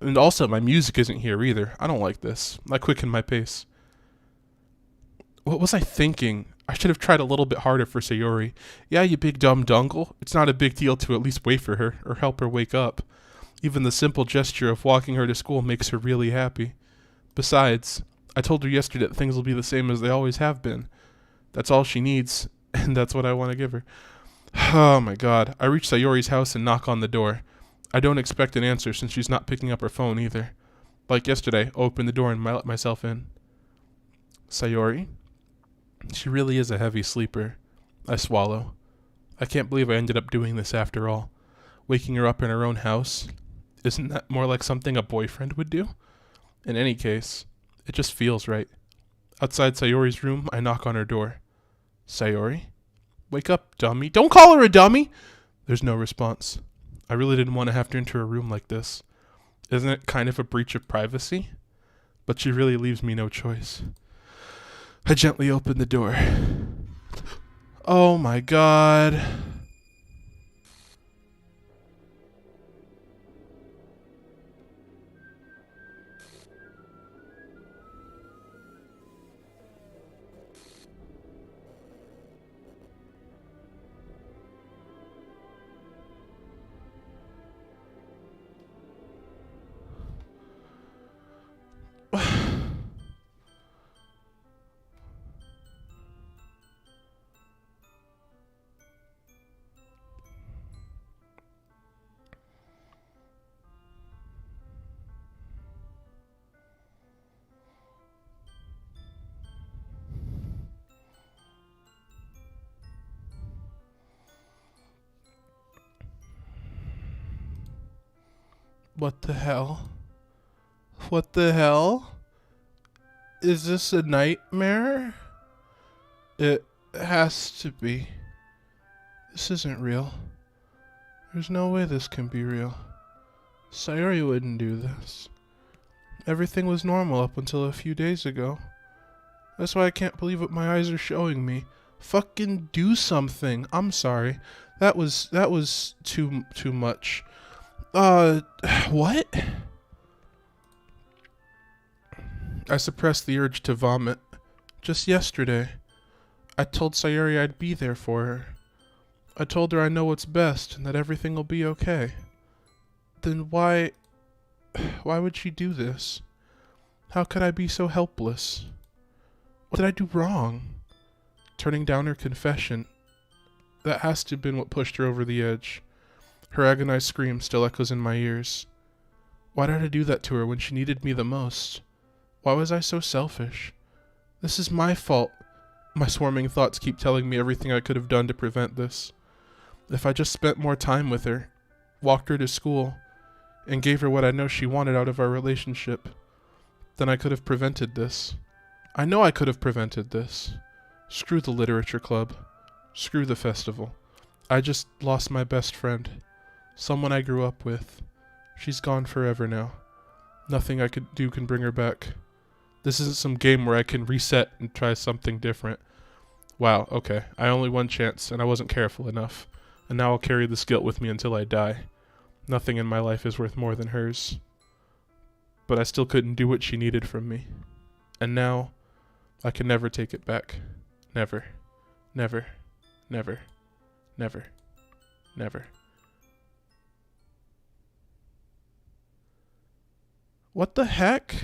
And also, my music isn't here either. I don't like this. I quicken my pace. What was I thinking? I should have tried a little bit harder for Sayori. Yeah, you big dumb dungle. It's not a big deal to at least wait for her, or help her wake up. Even the simple gesture of walking her to school makes her really happy. Besides, I told her yesterday that things will be the same as they always have been. That's all she needs, and that's what I want to give her. Oh my god. I reach Sayori's house and knock on the door. I don't expect an answer since she's not picking up her phone either. Like yesterday, I open the door and let myself in. Sayori? She really is a heavy sleeper. I swallow. I can't believe I ended up doing this after all. Waking her up in her own house. Isn't that more like something a boyfriend would do? In any case, it just feels right. Outside Sayori's room, I knock on her door. Sayori? Wake up, dummy. Don't call her a dummy! There's no response. I really didn't want to have to enter a room like this. Isn't it kind of a breach of privacy? But she really leaves me no choice. I gently open the door. Oh my god. What the hell? What the hell? Is this a nightmare? It has to be. This isn't real. There's no way this can be real. Sayori wouldn't do this. Everything was normal up until a few days ago. That's why I can't believe what my eyes are showing me. Fucking do something. I'm sorry. That was too much. What? I suppressed the urge to vomit. Just yesterday, I told Sayori I'd be there for her. I told her I know what's best and that everything will be okay. Then why would she do this? How could I be so helpless? What did I do wrong? Turning down her confession. That has to have been what pushed her over the edge. Her agonized scream still echoes in my ears. Why did I do that to her when she needed me the most? Why was I so selfish? This is my fault. My swarming thoughts keep telling me everything I could have done to prevent this. If I just spent more time with her, walked her to school, and gave her what I know she wanted out of our relationship, then I could have prevented this. I know I could have prevented this. Screw the literature club. Screw the festival. I just lost my best friend. Someone I grew up with. She's gone forever now. Nothing I could do can bring her back. This isn't some game where I can reset and try something different. Wow, okay. I only one chance, and I wasn't careful enough. And now I'll carry this guilt with me until I die. Nothing in my life is worth more than hers. But I still couldn't do what she needed from me. And now, I can never take it back. Never. Never. Never. Never. Never. What the heck?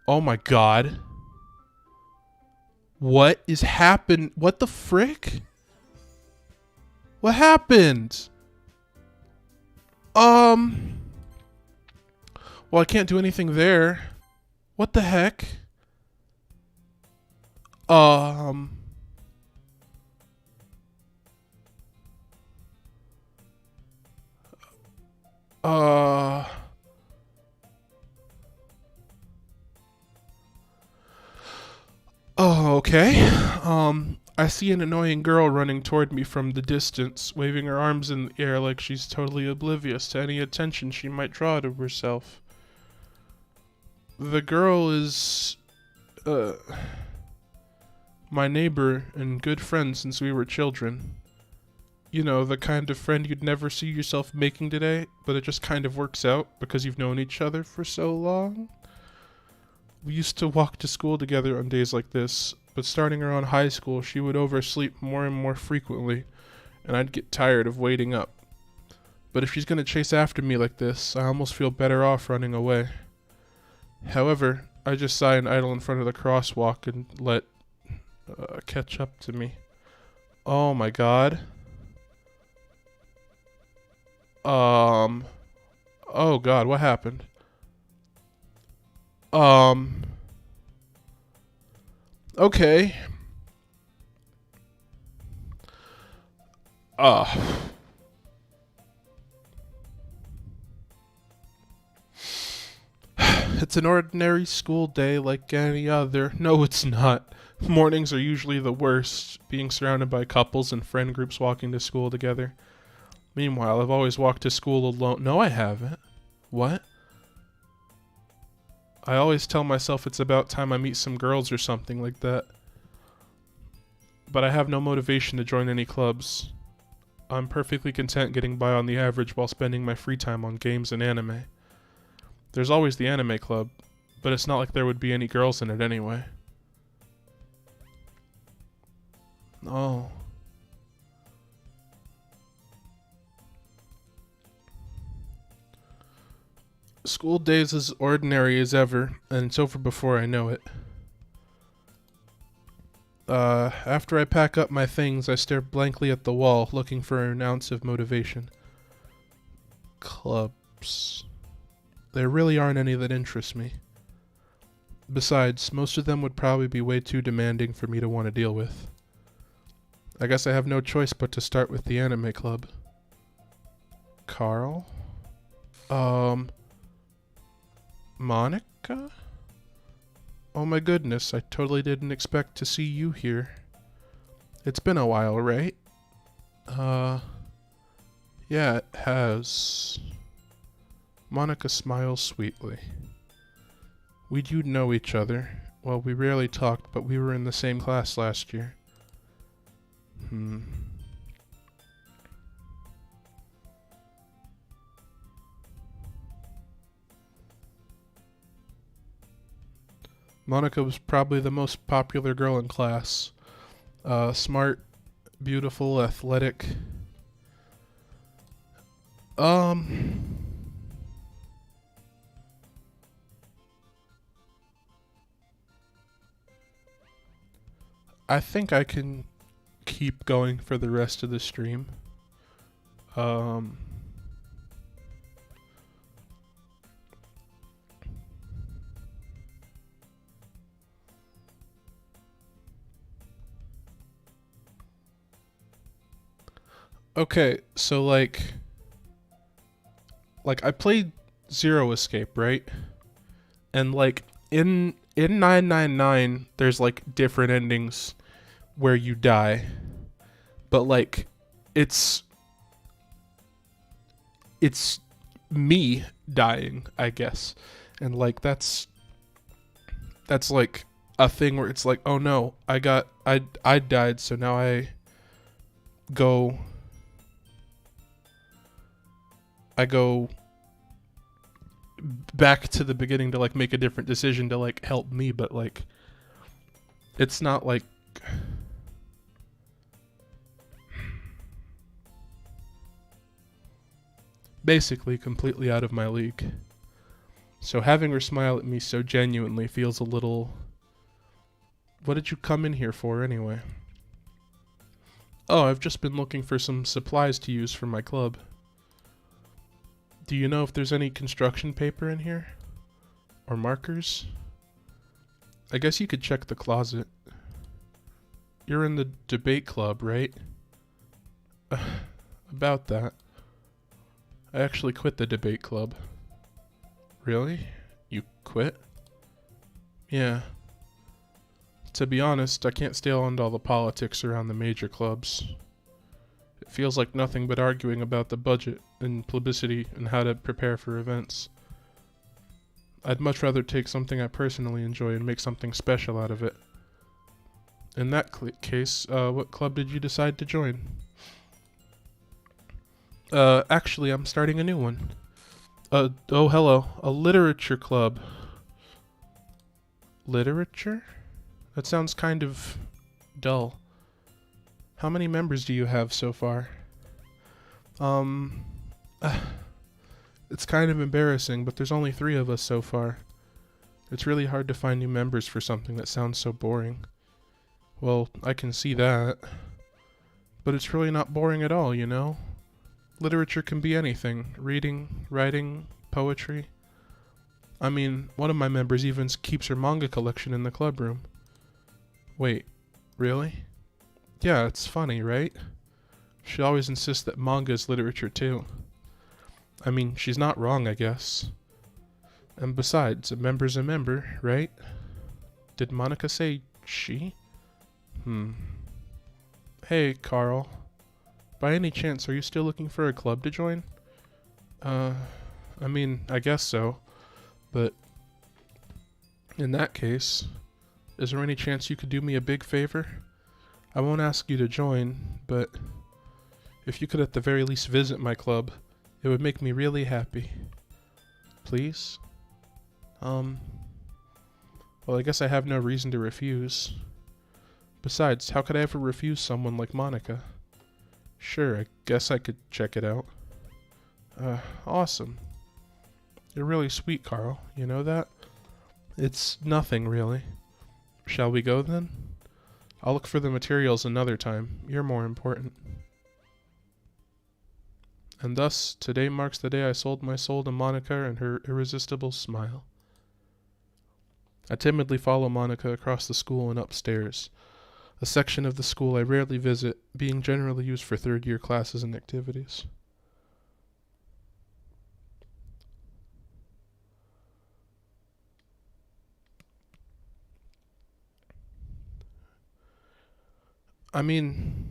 Oh my god. What is happened? What the frick? What happened? Well, I can't do anything there. What the heck? Oh, okay. I see an annoying girl running toward me from the distance, waving her arms in the air like she's totally oblivious to any attention she might draw to herself. The girl is, my neighbor and good friend since we were children. You know, the kind of friend you'd never see yourself making today, but it just kind of works out because you've known each other for so long. We used to walk to school together on days like this, but starting around high school, she would oversleep more and more frequently, and I'd get tired of waiting up. But if she's gonna chase after me like this, I almost feel better off running away. However, I just sigh and idle in front of the crosswalk and let catch up to me. Oh my god. Oh god, what happened? Okay. It's an ordinary school day like any other. No, it's not. Mornings are usually the worst, being surrounded by couples and friend groups walking to school together. Meanwhile, I've always walked to school alone. No, I haven't. What? I always tell myself it's about time I meet some girls or something like that. But I have no motivation to join any clubs. I'm perfectly content getting by on the average while spending my free time on games and anime. There's always the anime club, but it's not like there would be any girls in it anyway. Oh. School days as ordinary as ever, and it's over before I know it. After I pack up my things, I stare blankly at the wall, looking for an ounce of motivation. Clubs. There really aren't any that interest me. Besides, most of them would probably be way too demanding for me to want to deal with. I guess I have no choice but to start with the anime club. Carl? Monica? Oh my goodness, I totally didn't expect to see you here. It's been a while, right? Yeah, it has. Monica smiles sweetly. We do know each other. Well, we rarely talked, but we were in the same class last year. Monica was probably the most popular girl in class. Smart, beautiful, athletic. I think I can keep going for the rest of the stream. Okay, so like I played Zero Escape, right? And like in 999 there's like different endings where you die. But like it's me dying, I guess. And like that's like a thing where it's like, oh no, I died, so now I go back to the beginning to like make a different decision to like help me, but like it's not like basically completely out of my league. So having her smile at me so genuinely feels a little... What did you come in here for anyway? Oh, I've just been looking for some supplies to use for my club. Do you know if there's any construction paper in here? Or markers? I guess you could check the closet. You're in the debate club, right? About that. I actually quit the debate club. Really? You quit? Yeah. To be honest, I can't stay on to all the politics around the major clubs. It feels like nothing but arguing about the budget and publicity and how to prepare for events. I'd much rather take something I personally enjoy and make something special out of it. In that case, what club did you decide to join? Actually, I'm starting a new one. Oh, hello. A literature club. Literature? That sounds kind of dull. How many members do you have so far? Um, it's kind of embarrassing, but there's only 3 of us so far. It's really hard to find new members for something that sounds so boring. Well, I can see that. But it's really not boring at all, you know? Literature can be anything. Reading, writing, poetry. I mean, one of my members even keeps her manga collection in the club room. Wait, really? Yeah, it's funny, right? She always insists that manga is literature too. I mean, she's not wrong, I guess. And besides, a member's a member, right? Did Monica say she? Hey, Carl. By any chance, are you still looking for a club to join? I mean, I guess so. But in that case, is there any chance you could do me a big favor? I won't ask you to join, but if you could at the very least visit my club, it would make me really happy. Please? Well, I guess I have no reason to refuse. Besides, how could I ever refuse someone like Monica? Sure, I guess I could check it out. Awesome. You're really sweet, Carl. You know that? It's nothing, really. Shall we go, then? I'll look for the materials another time. You're more important. And thus, today marks the day I sold my soul to Monica and her irresistible smile. I timidly follow Monica across the school and upstairs, a section of the school I rarely visit, being generally used for third-year classes and activities. I mean,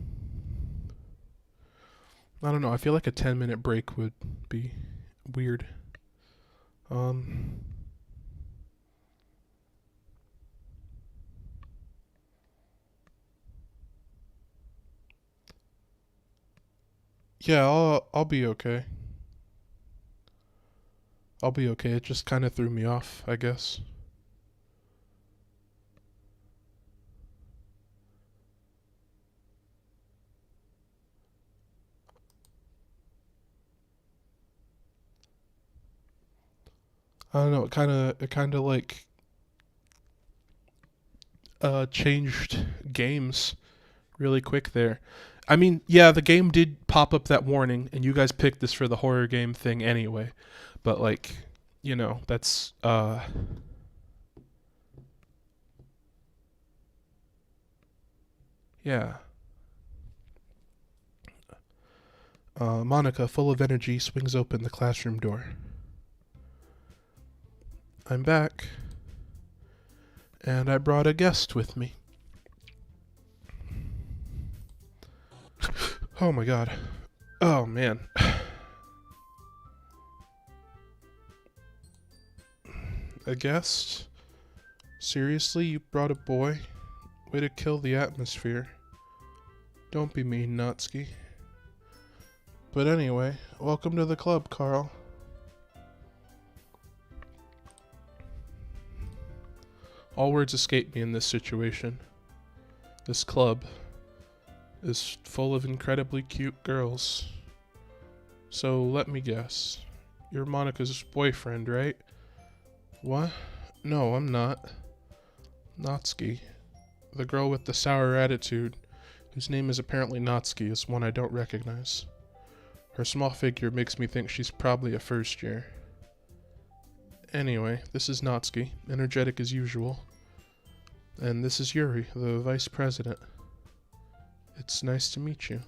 I don't know, I feel like a 10-minute break would be weird. Yeah, I'll be okay. I'll be okay. It just kind of threw me off, I guess. I don't know. It kind of like changed games really quick there. I mean, yeah, the game did pop up that warning, and you guys picked this for the horror game thing anyway. But like, that's yeah. Monica, full of energy, swings open the classroom door. I'm back, and I brought a guest with me. Oh my god. Oh man. A guest? Seriously, you brought a boy? Way to kill the atmosphere. Don't be mean, Natsuki. But anyway, welcome to the club, Carl. All words escape me in this situation. This club is full of incredibly cute girls. So let me guess. You're Monica's boyfriend, right? What? No, I'm not. Natsuki. The girl with the sour attitude, whose name is apparently Natsuki, is one I don't recognize. Her small figure makes me think she's probably a first year. Anyway, this is Natsuki, energetic as usual. And this is Yuri, the vice president. It's nice to meet you.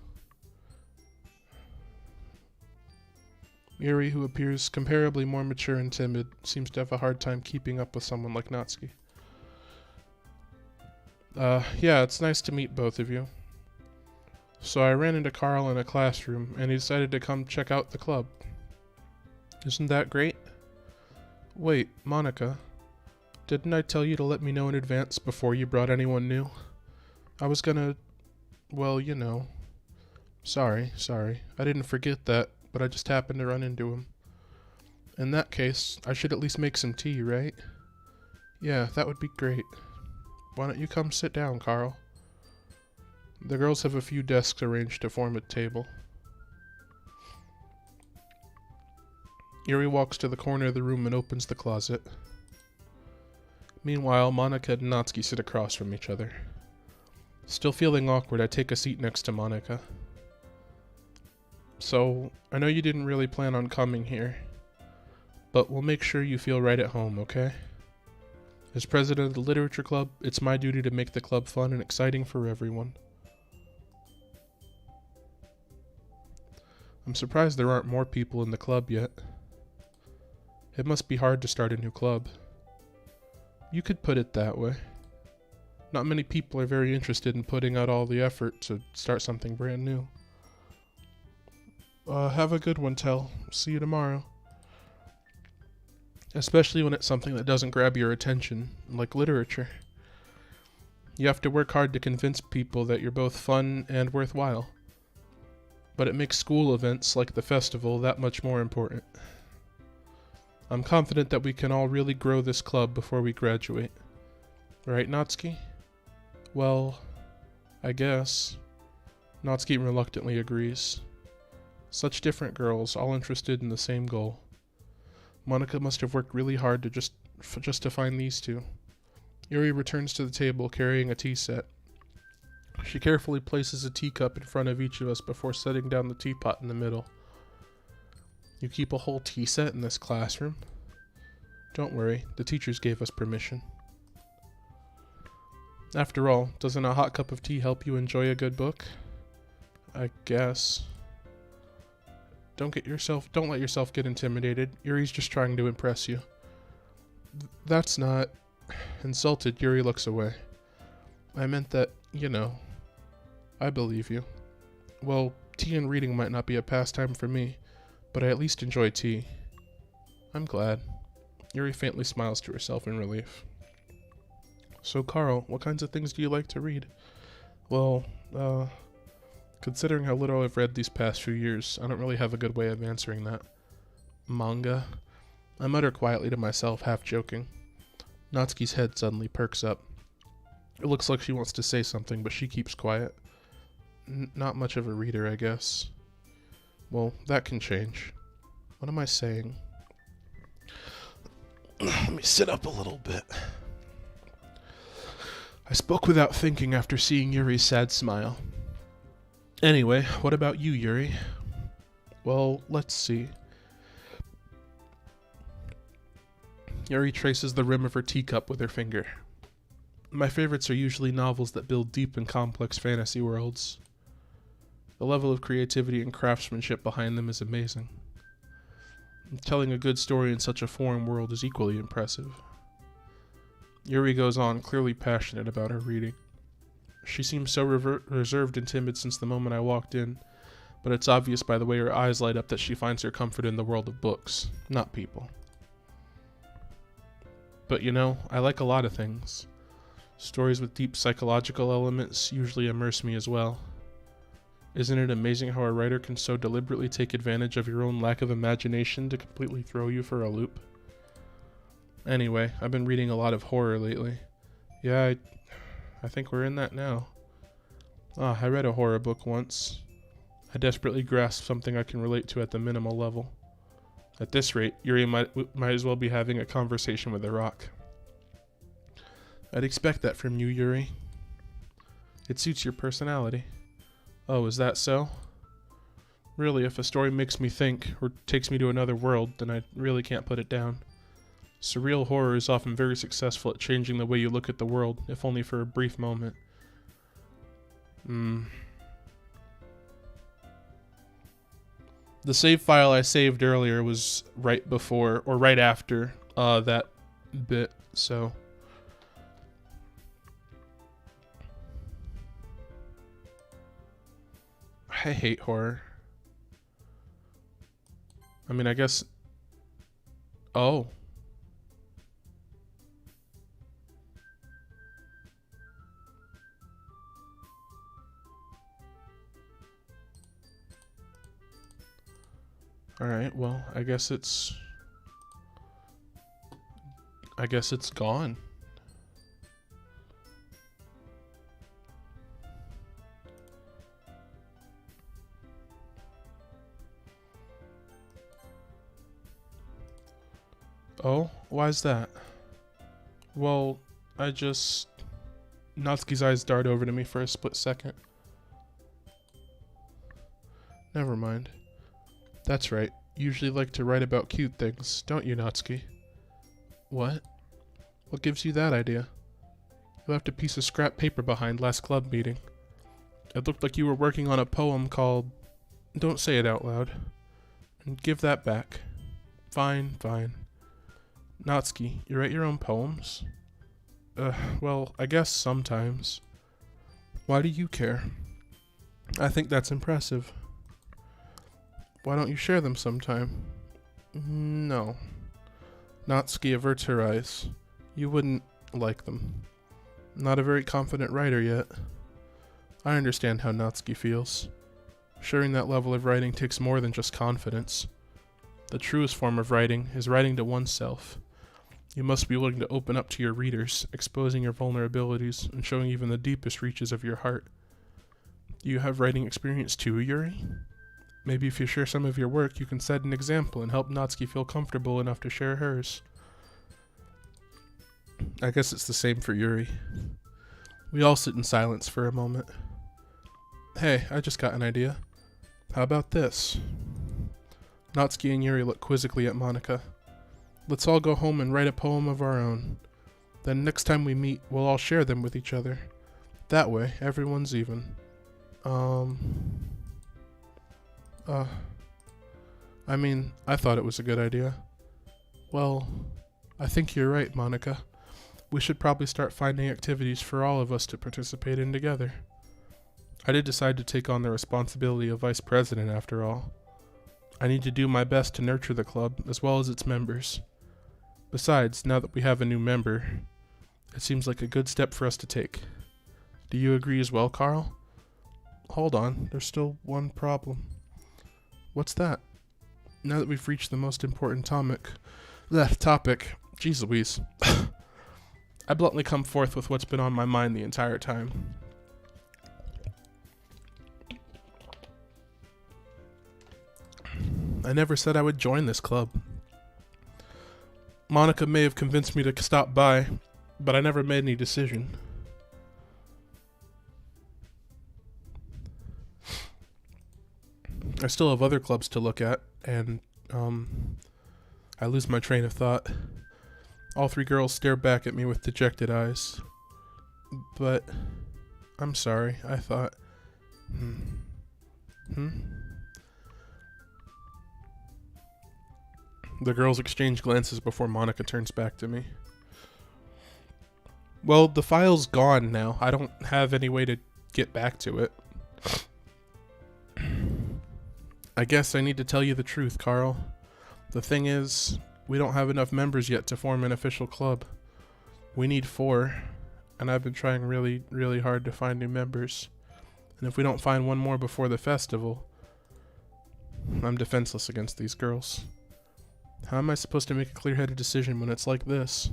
Yuri, who appears comparably more mature and timid, seems to have a hard time keeping up with someone like Natsuki. Yeah, it's nice to meet both of you. So I ran into Carl in a classroom, and he decided to come check out the club. Isn't that great? Wait, Monica, didn't I tell you to let me know in advance before you brought anyone new? I was gonna, well, Sorry. I didn't forget that but I just happened to run into him. In that case, I should at least make some tea, right? Yeah, that would be great. Why don't you come sit down, Carl? The girls have a few desks arranged to form a table. Yuri walks to the corner of the room and opens the closet. Meanwhile, Monica and Natsuki sit across from each other. Still feeling awkward, I take a seat next to Monica. So, I know you didn't really plan on coming here, but we'll make sure you feel right at home, okay? As president of the literature club, it's my duty to make the club fun and exciting for everyone. I'm surprised there aren't more people in the club yet. It must be hard to start a new club. You could put it that way. Not many people are very interested in putting out all the effort to start something brand new. Have a good one, Tell. See you tomorrow. Especially when it's something that doesn't grab your attention, like literature. You have to work hard to convince people that you're both fun and worthwhile. But it makes school events like the festival that much more important. I'm confident that we can all really grow this club before we graduate. Right, Natsuki? Well, I guess. Natsuki reluctantly agrees. Such different girls, all interested in the same goal. Monica must have worked really hard to just to find these two. Yuri returns to the table carrying a tea set. She carefully places a teacup in front of each of us before setting down the teapot in the middle. You keep a whole tea set in this classroom? Don't worry, the teachers gave us permission. After all, doesn't a hot cup of tea help you enjoy a good book? I guess. Don't let yourself get intimidated. Yuri's just trying to impress you. That's not... Insulted, Yuri looks away. I meant that, I believe you. Well, tea and reading might not be a pastime for me, but I at least enjoy tea. I'm glad. Yuri faintly smiles to herself in relief. So, Carl, what kinds of things do you like to read? Well, considering how little I've read these past few years, I don't really have a good way of answering that. Manga? I mutter quietly to myself, half joking. Natsuki's head suddenly perks up. It looks like she wants to say something, but she keeps quiet. Not much of a reader, I guess. Well, that can change. What am I saying? Let me sit up a little bit. I spoke without thinking after seeing Yuri's sad smile. Anyway, what about you, Yuri? Well, let's see. Yuri traces the rim of her teacup with her finger. My favorites are usually novels that build deep and complex fantasy worlds. The level of creativity and craftsmanship behind them is amazing. Telling a good story in such a foreign world is equally impressive. Yuri goes on, clearly passionate about her reading. She seems so reserved and timid since the moment I walked in, but it's obvious by the way her eyes light up that she finds her comfort in the world of books, not people. But I like a lot of things. Stories with deep psychological elements usually immerse me as well. Isn't it amazing how a writer can so deliberately take advantage of your own lack of imagination to completely throw you for a loop? Anyway, I've been reading a lot of horror lately. Yeah, I think we're in that now. I read a horror book once. I desperately grasped something I can relate to at the minimal level. At this rate, Yuri might as well be having a conversation with a rock. I'd expect that from you, Yuri. It suits your personality. Oh, is that so? Really, if a story makes me think, or takes me to another world, then I really can't put it down. Surreal horror is often very successful at changing the way you look at the world, if only for a brief moment. The save file I saved earlier was right before, or right after, that bit, so... I hate horror. I mean, I guess... Oh. Alright, well, I guess it's gone. Oh, why's that? Well, Natsuki's eyes dart over to me for a split second. Never mind. That's right. You usually like to write about cute things, don't you, Natsuki? What? What gives you that idea? You left a piece of scrap paper behind last club meeting. It looked like you were working on a poem called... Don't say it out loud. And give that back. Fine, fine. Natsuki, you write your own poems? Well, I guess sometimes. Why do you care? I think that's impressive. Why don't you share them sometime? No. Natsuki averts her eyes. You wouldn't like them. Not a very confident writer yet. I understand how Natsuki feels. Sharing that level of writing takes more than just confidence. The truest form of writing is writing to oneself. You must be willing to open up to your readers, exposing your vulnerabilities and showing even the deepest reaches of your heart. Do you have writing experience too, Yuri? Maybe if you share some of your work, you can set an example and help Natsuki feel comfortable enough to share hers. I guess it's the same for Yuri. We all sit in silence for a moment. Hey, I just got an idea. How about this? Natsuki and Yuri look quizzically at Monika. Let's all go home and write a poem of our own. Then next time we meet, we'll all share them with each other. That way, everyone's even. I mean, I thought it was a good idea. Well, I think you're right, Monika. We should probably start finding activities for all of us to participate in together. I did decide to take on the responsibility of vice president after all. I need to do my best to nurture the club, as well as its members. Besides, now that we have a new member, it seems like a good step for us to take. Do you agree as well, Carl? Hold on, there's still one problem. What's that? Now that we've reached the most important topic, jeez Louise. I bluntly come forth with what's been on my mind the entire time. I never said I would join this club. Monika may have convinced me to stop by, but I never made any decision. I still have other clubs to look at, and, I lose my train of thought. All three girls stare back at me with dejected eyes. But, I'm sorry, I thought... The girls exchange glances before Monika turns back to me. Well, the file's gone now. I don't have any way to get back to it. I guess I need to tell you the truth, Carl. The thing is, we don't have enough members yet to form an official club. We need 4, and I've been trying really, really hard to find new members. And if we don't find one more before the festival, I'm defenseless against these girls. How am I supposed to make a clear-headed decision when it's like this?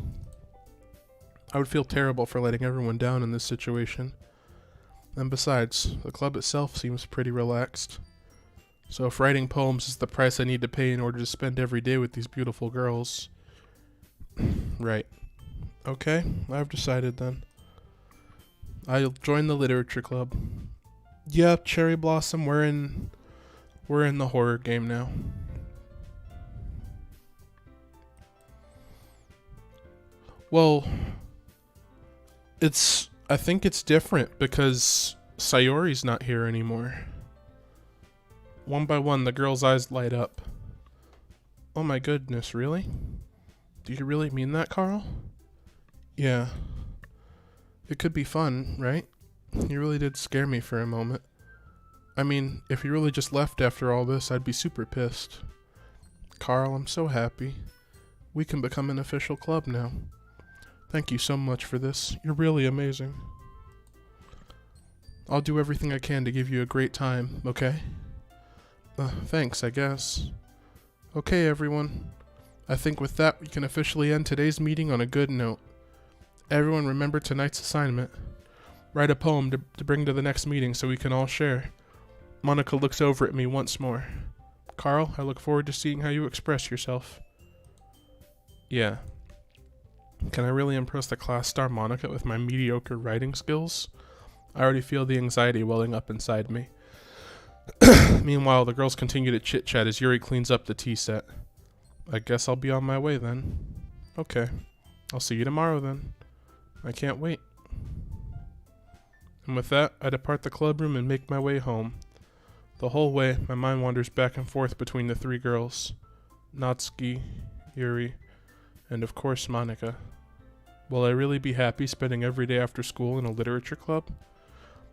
I would feel terrible for letting everyone down in this situation. And besides, the club itself seems pretty relaxed. So if writing poems is the price I need to pay in order to spend every day with these beautiful girls... Right. Okay, I've decided then. I'll join the literature club. Yep, Cherry Blossom, we're in the horror game now. Well, I think it's different because Sayori's not here anymore. One by one, the girl's eyes light up. Oh my goodness, really? Do you really mean that, Carl? Yeah. It could be fun, right? You really did scare me for a moment. I mean, if you really just left after all this, I'd be super pissed. Carl, I'm so happy. We can become an official club now. Thank you so much for this. You're really amazing. I'll do everything I can to give you a great time, okay? Thanks, I guess. Okay, everyone. I think with that, we can officially end today's meeting on a good note. Everyone remember tonight's assignment. Write a poem to bring to the next meeting so we can all share. Monica looks over at me once more. Carl, I look forward to seeing how you express yourself. Yeah. Can I really impress the class star Monica with my mediocre writing skills? I already feel the anxiety welling up inside me. Meanwhile, the girls continue to chit-chat as Yuri cleans up the tea set. I guess I'll be on my way then. Okay. I'll see you tomorrow then. I can't wait. And with that, I depart the club room and make my way home. The whole way, my mind wanders back and forth between the three girls. Natsuki, Yuri, and of course Monica. Will I really be happy spending every day after school in a literature club?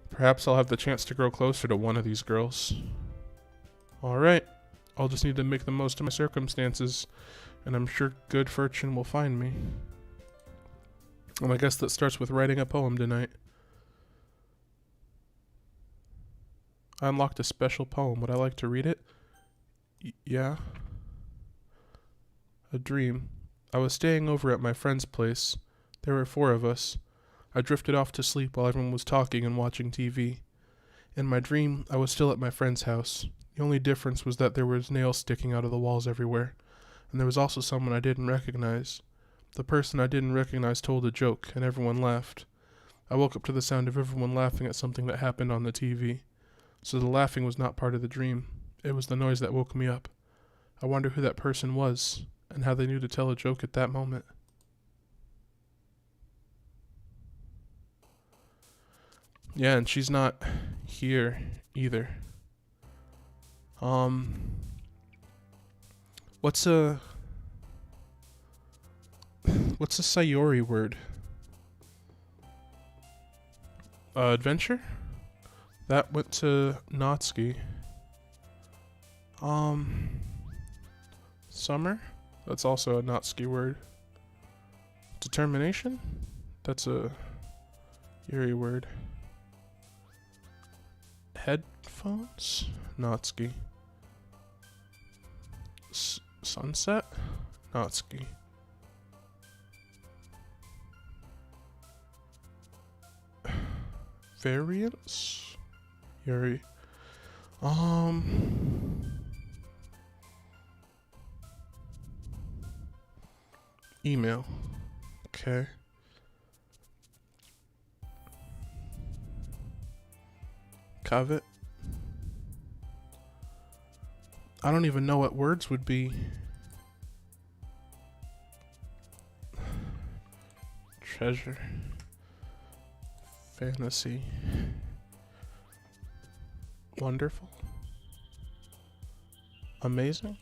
Perhaps I'll have the chance to grow closer to one of these girls. Alright, I'll just need to make the most of my circumstances, and I'm sure good fortune will find me. And I guess that starts with writing a poem tonight. I unlocked a special poem. Would I like to read it? Yeah. A dream. I was staying over at my friend's place. There were 4 of us. I drifted off to sleep while everyone was talking and watching TV. In my dream, I was still at my friend's house. The only difference was that there was nails sticking out of the walls everywhere, and there was also someone I didn't recognize. The person I didn't recognize told a joke, and everyone laughed. I woke up to the sound of everyone laughing at something that happened on the TV. So the laughing was not part of the dream. It was the noise that woke me up. I wonder who that person was, and how they knew to tell a joke at that moment. Yeah, and she's not here either. What's a Sayori word? Adventure? That went to Natsuki. Summer? That's also a Natsuki word. Determination? That's a Yuri word. Headphones? Natsuki. Sunset? Natsuki. Variance? Yuri. Email. Okay. Covet. I don't even know what words would be. Treasure. Fantasy. Wonderful. Amazing.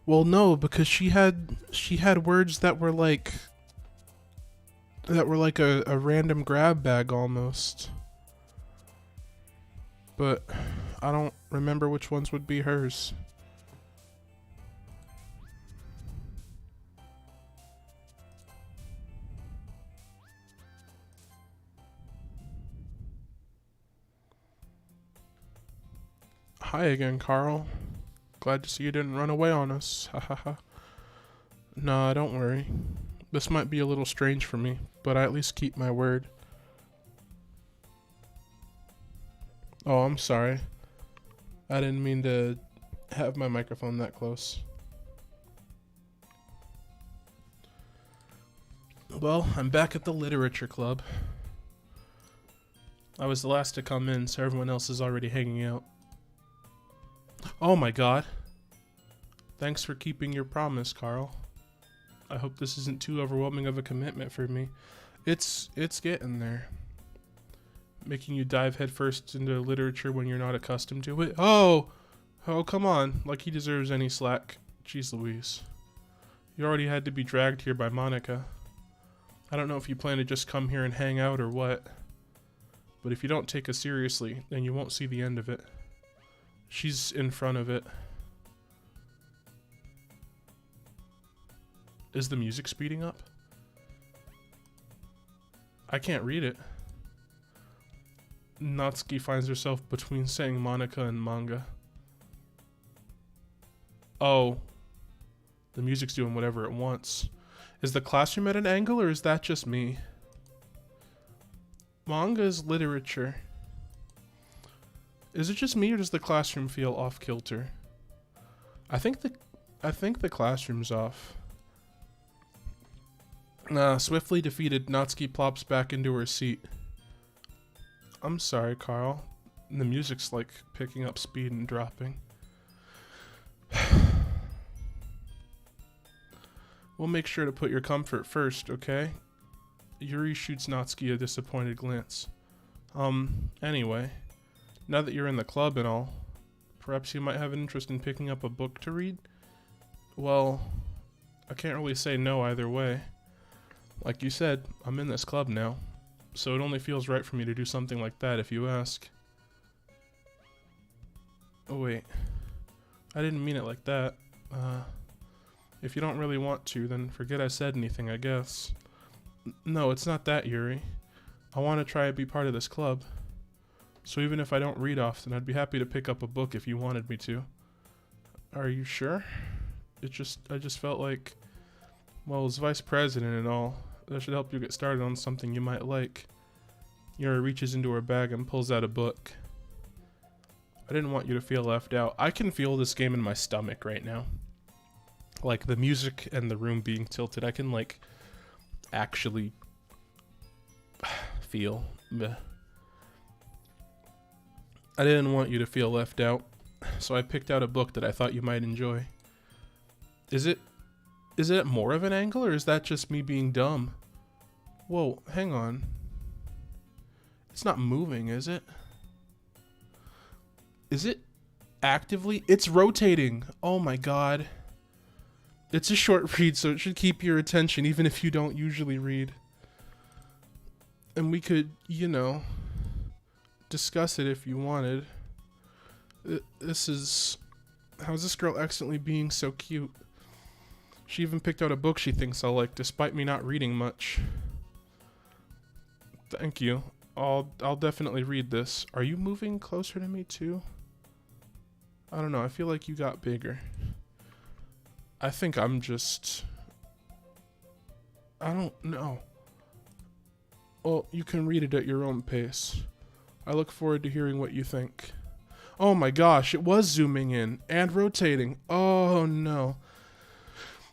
Well, no, because she had words that were like a random grab bag almost. But I don't remember which ones would be hers. Hi again, Carl. Glad to see you didn't run away on us. Ha ha ha. Nah, don't worry. This might be a little strange for me, but I at least keep my word. Oh, I'm sorry. I didn't mean to have my microphone that close. Well, I'm back at the literature club. I was the last to come in, so everyone else is already hanging out. Oh my god. Thanks for keeping your promise, Carl. I hope this isn't too overwhelming of a commitment for me. It's getting there. Making you dive headfirst into literature when you're not accustomed to it. Oh, come on. Like he deserves any slack. Jeez Louise. You already had to be dragged here by Monica. I don't know if you plan to just come here and hang out or what. But if you don't take it seriously, then you won't see the end of it. She's in front of it. Is the music speeding up? I can't read it. Natsuki finds herself between saying Monica and manga. Oh. The music's doing whatever it wants. Is the classroom at an angle, or is that just me? Manga is literature. Is it just me, or does the classroom feel off kilter? I think the classroom's off. Swiftly defeated, Natsuki plops back into her seat. I'm sorry, Carl. The music's like picking up speed and dropping. We'll make sure to put your comfort first, okay? Yuri shoots Natsuki a disappointed glance. Anyway, now that you're in the club and all, perhaps you might have an interest in picking up a book to read? Well, I can't really say no either way. Like you said, I'm in this club now, so it only feels right for me to do something like that if you ask. Oh wait, I didn't mean it like that. If you don't really want to, then forget I said anything, I guess. No, it's not that, Yuri. I want to try and be part of this club. So even if I don't read often, I'd be happy to pick up a book if you wanted me to. Are you sure? I just felt like, well, as vice president and all, that should help you get started on something you might like. Yuri reaches into her bag and pulls out a book. I didn't want you to feel left out. I can feel this game in my stomach right now. Like the music and the room being tilted, I can like actually feel. Bleh. I didn't want you to feel left out, so I picked out a book that I thought you might enjoy. Is it at more of an angle, or is that just me being dumb? Whoa, hang on. It's not moving, is it? Is it actively? It's rotating. Oh my god. It's a short read, so it should keep your attention even if you don't usually read. And we could, you know, discuss it if you wanted. This is... How's this girl accidentally being so cute? She even picked out a book she thinks I'll like, despite me not reading much. Thank you. I'll definitely read this. Are you moving closer to me too? I don't know, I feel like you got bigger. I think I'm just... I don't know. Well, you can read it at your own pace. I look forward to hearing what you think. Oh my gosh, it was zooming in and rotating. Oh no.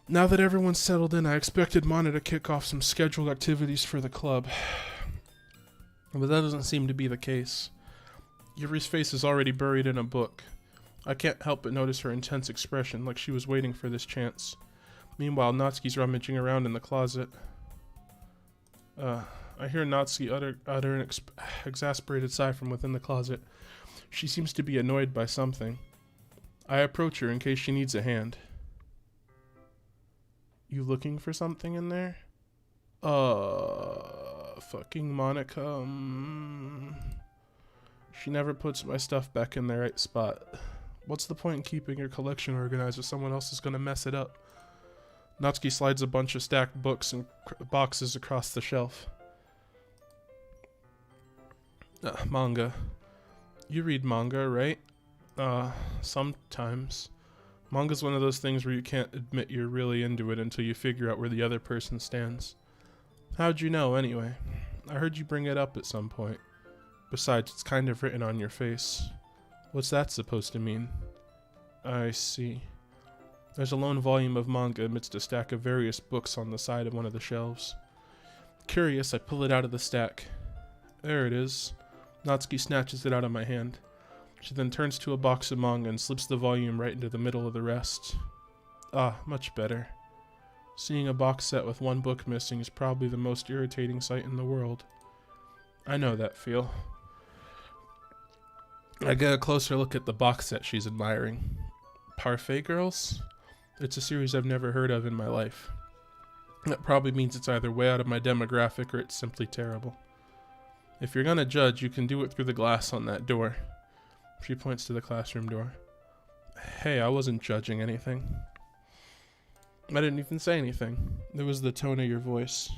Now that everyone's settled in, I expected Mana to kick off some scheduled activities for the club. But that doesn't seem to be the case. Yuri's face is already buried in a book. I can't help but notice her intense expression, like she was waiting for this chance. Meanwhile, Natsuki's rummaging around in the closet. I hear Natsuki utter an exasperated sigh from within the closet. She seems to be annoyed by something. I approach her in case she needs a hand. You looking for something in there? Fucking Monica. She never puts my stuff back in the right spot. What's the point in keeping your collection organized if someone else is going to mess it up? Natsuki slides a bunch of stacked books and boxes across the shelf. Manga. You read manga, right? Sometimes. Manga's one of those things where you can't admit you're really into it until you figure out where the other person stands. How'd you know, anyway? I heard you bring it up at some point. Besides, it's kind of written on your face. What's that supposed to mean? I see. There's a lone volume of manga amidst a stack of various books on the side of one of the shelves. Curious, I pull it out of the stack. There it is. Natsuki snatches it out of my hand. She then turns to a box of manga and slips the volume right into the middle of the rest. Ah, much better. Seeing a box set with one book missing is probably the most irritating sight in the world. I know that feel. I get a closer look at the box set she's admiring. Parfait Girls? It's a series I've never heard of in my life. That probably means it's either way out of my demographic or it's simply terrible. If you're gonna judge, you can do it through the glass on that door. She points to the classroom door. Hey, I wasn't judging anything. I didn't even say anything. It was the tone of your voice.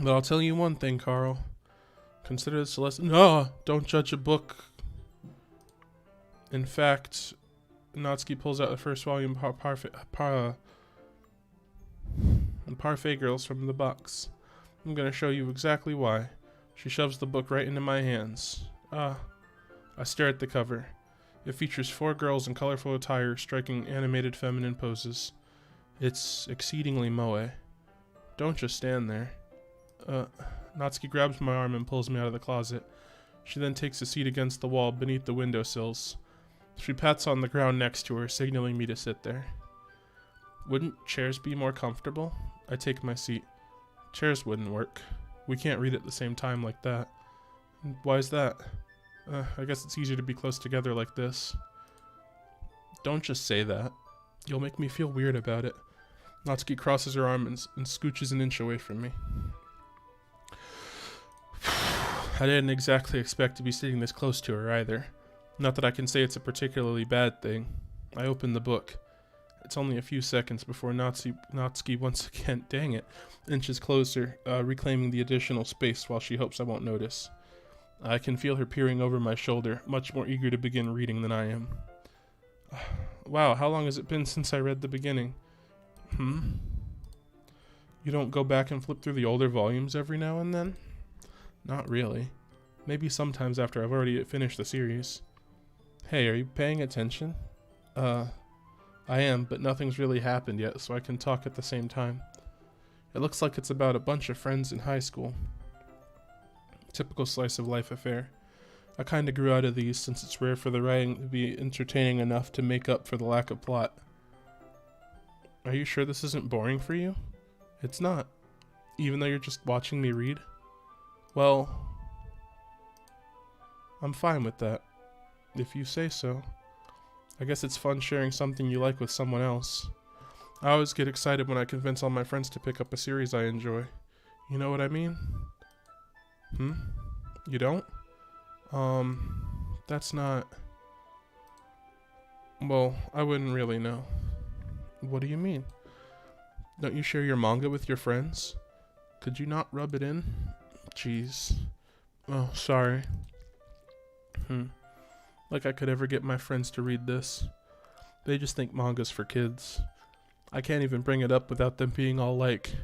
But I'll tell you one thing, Carl. Consider this a lesson. No, don't judge a book. In fact, Natsuki pulls out the first volume Parfait Girls from the box. I'm gonna show you exactly why. She shoves the book right into my hands. I stare at the cover. It features 4 girls in colorful attire striking animated feminine poses. It's exceedingly moe. Don't just stand there. Natsuki grabs my arm and pulls me out of the closet. She then takes a seat against the wall beneath the windowsills. She pats on the ground next to her, signaling me to sit there. Wouldn't chairs be more comfortable? I take my seat. Chairs wouldn't work. We can't read at the same time like that. Why is that? I guess it's easier to be close together like this. Don't just say that. You'll make me feel weird about it. Natsuki crosses her arm and scooches an inch away from me. I didn't exactly expect to be sitting this close to her either. Not that I can say it's a particularly bad thing. I open the book. It's only a few seconds before Natsuki once again, dang it, inches closer, reclaiming the additional space while she hopes I won't notice. I can feel her peering over my shoulder, much more eager to begin reading than I am. Wow, how long has it been since I read the beginning? You don't go back and flip through the older volumes every now and then? Not really. Maybe sometimes after I've already finished the series. Hey, are you paying attention? I am, but nothing's really happened yet, so I can talk at the same time. It looks like it's about a bunch of friends in high school. Typical slice of life affair. I kinda grew out of these since it's rare for the writing to be entertaining enough to make up for the lack of plot. Are you sure this isn't boring for you? It's not. Even though you're just watching me read? Well, I'm fine with that. If you say so. I guess it's fun sharing something you like with someone else. I always get excited when I convince all my friends to pick up a series I enjoy. You know what I mean? You don't? That's not... Well, I wouldn't really know. What do you mean? Don't you share your manga with your friends? Could you not rub it in? Jeez. Oh, sorry. Like I could ever get my friends to read this. They just think manga's for kids. I can't even bring it up without them being all like,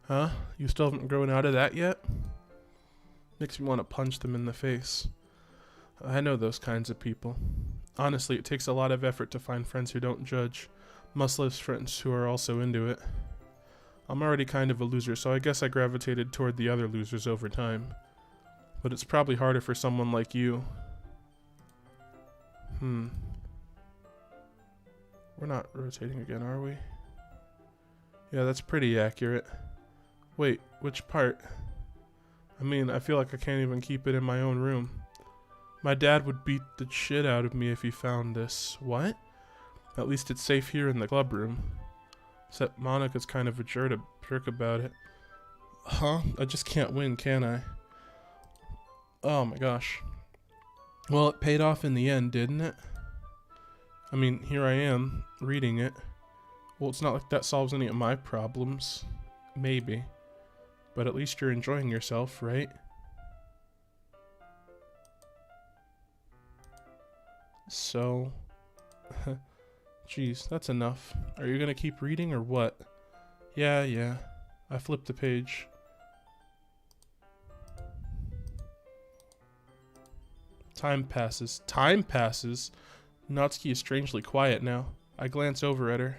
huh? You still haven't grown out of that yet? Makes me want to punch them in the face. I know those kinds of people. Honestly, it takes a lot of effort to find friends who don't judge, much less friends who are also into it. I'm already kind of a loser, so I guess I gravitated toward the other losers over time. But it's probably harder for someone like you. We're not rotating again, are we? Yeah, that's pretty accurate. Wait, which part? I mean, I feel like I can't even keep it in my own room. My dad would beat the shit out of me if he found this. What? At least it's safe here in the club room. Except Monica's kind of a jerk about it. Huh? I just can't win, can I? Oh my gosh. Well, it paid off in the end, didn't it? I mean, here I am, reading it. Well, it's not like that solves any of my problems. Maybe. But at least you're enjoying yourself, right? So... Jeez, that's enough. Are you gonna keep reading or what? Yeah. I flipped the page. Time passes. Time passes? Natsuki is strangely quiet now. I glance over at her.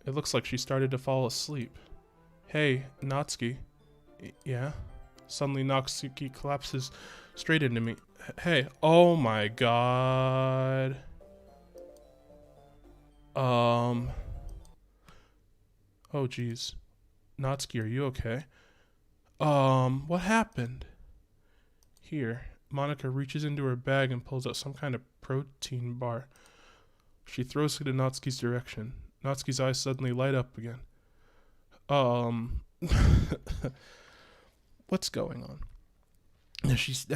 It looks like she started to fall asleep. Hey, Natsuki. Yeah? Suddenly Natsuki collapses straight into me. Hey, oh my god. Oh jeez. Natsuki, are you okay? What happened? Here. Monica reaches into her bag and pulls out some kind of protein bar. She throws it in Natsuki's direction. Natsuki's eyes suddenly light up again. What's going on? She's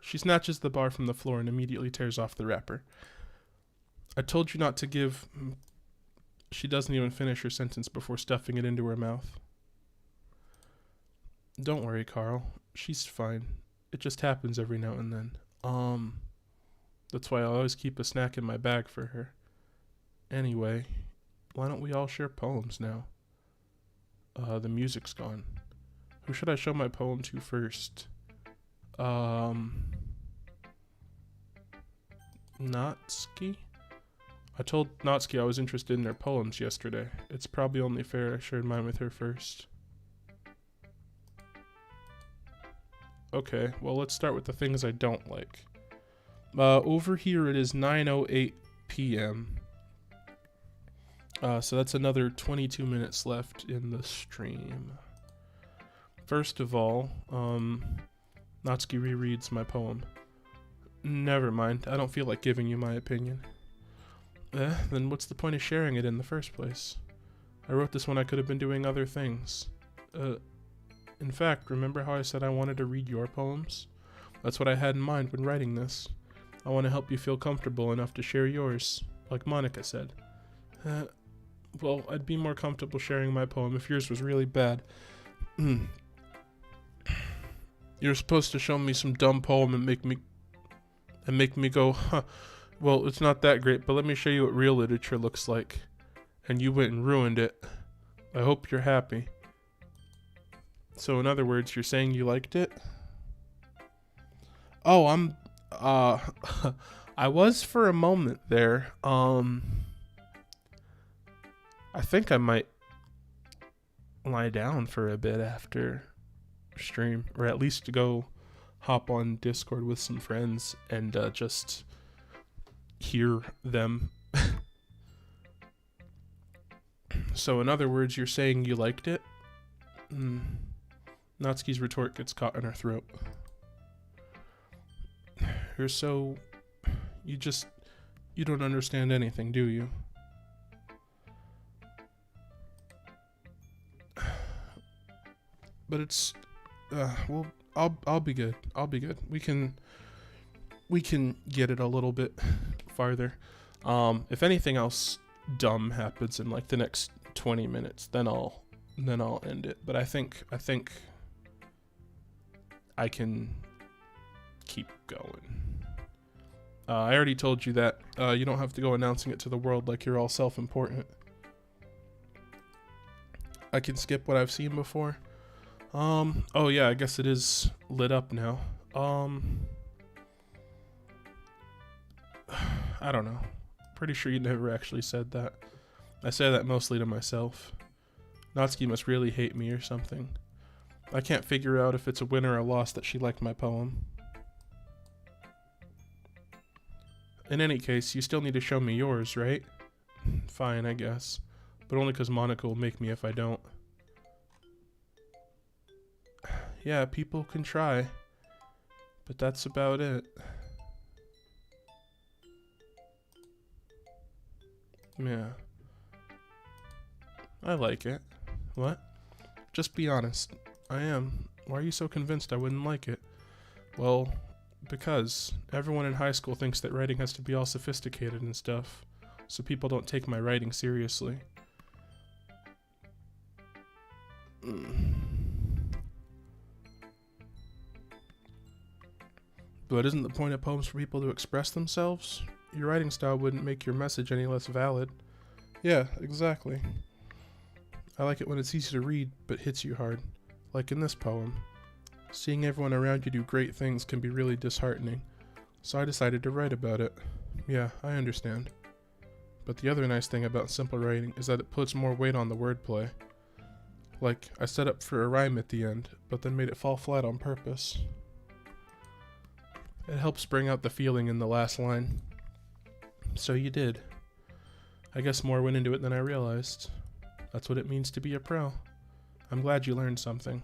she snatches the bar from the floor and immediately tears off the wrapper. I told you not to give. She doesn't even finish her sentence before stuffing it into her mouth. Don't worry, Carl. She's fine. It just happens every now and then. That's why I always keep a snack in my bag for her. Anyway, why don't we all share poems now? The music's gone. Who should I show my poem to first? Natsuki? I told Natsuki I was interested in her poems yesterday. It's probably only fair I shared mine with her first. Okay, well, let's start with the things I don't like. Over here it is 9:08 p.m. So that's another 22 minutes left in the stream. First of all, Natsuki rereads my poem. Never mind, I don't feel like giving you my opinion. Then what's the point of sharing it in the first place? I wrote this when I could have been doing other things. In fact, remember how I said I wanted to read your poems? That's what I had in mind when writing this. I want to help you feel comfortable enough to share yours, like Monica said. Well, I'd be more comfortable sharing my poem if yours was really bad. You're supposed to show me some dumb poem and make me go, huh, well, it's not that great, but let me show you what real literature looks like. And you went and ruined it. I hope you're happy. So in other words, you're saying you liked it? Oh, I was for a moment there. I think I might lie down for a bit after stream, or at least go hop on Discord with some friends and just hear them. So in other words, you're saying you liked it? Natsuki's retort gets caught in her throat. You're so... You don't understand anything, do you? But it's... well, I'll be good. I'll be good. We can get it a little bit farther. If anything else dumb happens in like the next 20 minutes, then I'll end it. But I think I can keep going. I already told you that you don't have to go announcing it to the world like you're all self-important. I can skip what I've seen before. Oh yeah, I guess it is lit up now. I don't know. Pretty sure you never actually said that. I say that mostly to myself. Natsuki must really hate me or something. I can't figure out if it's a win or a loss that she liked my poem. In any case, you still need to show me yours, right? Fine, I guess. But only because Monica will make me if I don't. Yeah, people can try. But that's about it. Yeah. I like it. What? Just be honest. I am. Why are you so convinced I wouldn't like it? Well, because everyone in high school thinks that writing has to be all sophisticated and stuff, so people don't take my writing seriously. But isn't the point of poems for people to express themselves? Your writing style wouldn't make your message any less valid. Yeah, exactly. I like it when it's easy to read, but hits you hard. Like in this poem. Seeing everyone around you do great things can be really disheartening. So I decided to write about it. Yeah, I understand. But the other nice thing about simple writing is that it puts more weight on the wordplay. Like, I set up for a rhyme at the end, but then made it fall flat on purpose. It helps bring out the feeling in the last line. So you did. I guess more went into it than I realized. That's what it means to be a pro. I'm glad you learned something.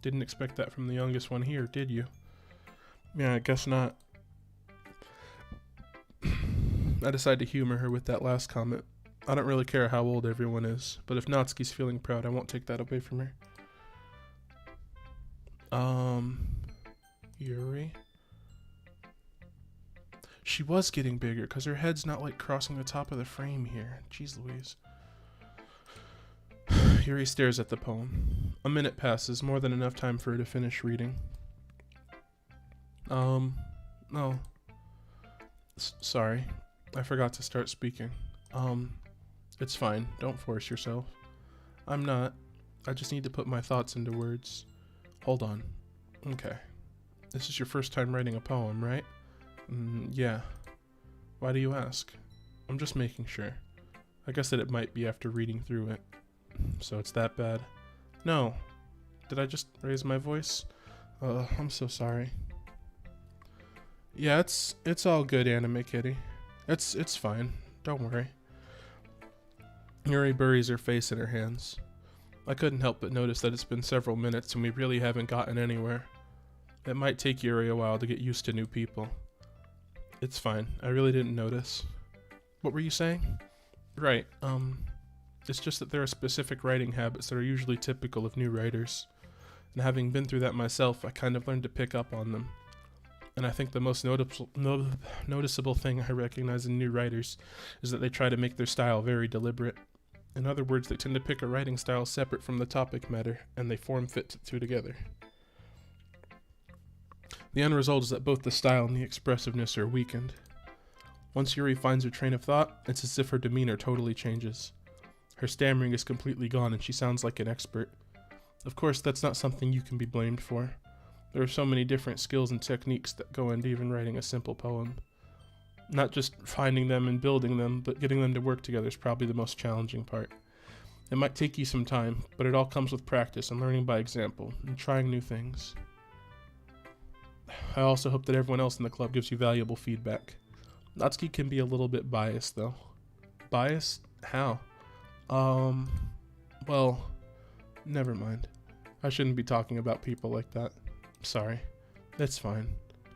Didn't expect that from the youngest one here, did you? Yeah, I guess not. I decided to humor her with that last comment. I don't really care how old everyone is, but if Natsuki's feeling proud, I won't take that away from her. Yuri? She was getting bigger, because her head's not, like, crossing the top of the frame here. Jeez Louise. Yuri stares at the poem. A minute passes, more than enough time for her to finish reading. No. Sorry. I forgot to start speaking. It's fine. Don't force yourself. I'm not. I just need to put my thoughts into words. Hold on. Okay. This is your first time writing a poem, right? Yeah. Why do you ask? I'm just making sure. I guess that it might be after reading through it. So it's that bad? No. Did I just raise my voice? I'm so sorry. Yeah, it's all good, Anime Kitty. It's fine. Don't worry. Yuri buries her face in her hands. I couldn't help but notice that it's been several minutes and we really haven't gotten anywhere. It might take Yuri a while to get used to new people. It's fine. I really didn't notice. What were you saying? Right, it's just that there are specific writing habits that are usually typical of new writers. And having been through that myself, I kind of learned to pick up on them. And I think the most noticeable thing I recognize in new writers is that they try to make their style very deliberate. In other words, they tend to pick a writing style separate from the topic matter, and they form-fit the two together. The end result is that both the style and the expressiveness are weakened. Once Yuri finds her train of thought, it's as if her demeanor totally changes. Her stammering is completely gone and she sounds like an expert. Of course, that's not something you can be blamed for. There are so many different skills and techniques that go into even writing a simple poem. Not just finding them and building them, but getting them to work together is probably the most challenging part. It might take you some time, but it all comes with practice and learning by example, and trying new things. I also hope that everyone else in the club gives you valuable feedback. Natsuki can be a little bit biased, though. Biased? How? Well, never mind. I shouldn't be talking about people like that. Sorry. That's fine.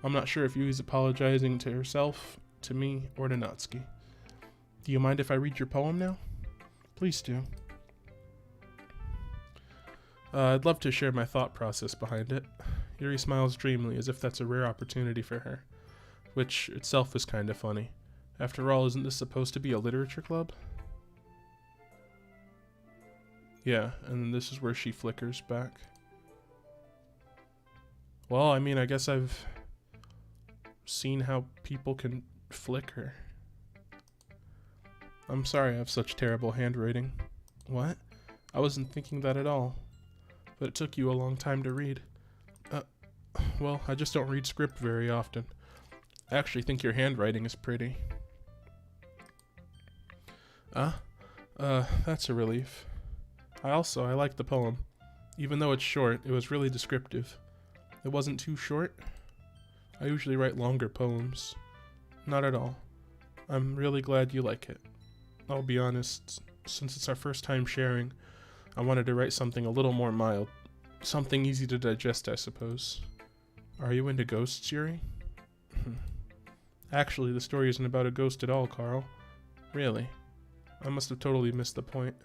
I'm not sure if Yui's apologizing to herself, to me, or to Natsuki. Do you mind if I read your poem now? Please do. I'd love to share my thought process behind it. Yuri smiles dreamily as if that's a rare opportunity for her, which itself is kind of funny. After all, isn't this supposed to be a literature club? Yeah, and this is where she flickers back. Well, I mean, I guess I've seen how people can flicker. I'm sorry I have such terrible handwriting. What? I wasn't thinking that at all. But it took you a long time to read. Well, I just don't read script very often. I actually think your handwriting is pretty. That's a relief. I like the poem. Even though it's short, it was really descriptive. It wasn't too short. I usually write longer poems. Not at all. I'm really glad you like it. I'll be honest, since it's our first time sharing, I wanted to write something a little more mild. Something easy to digest, I suppose. Are you into ghosts, Yuri? Actually, the story isn't about a ghost at all, Carl. Really? I must have totally missed the point.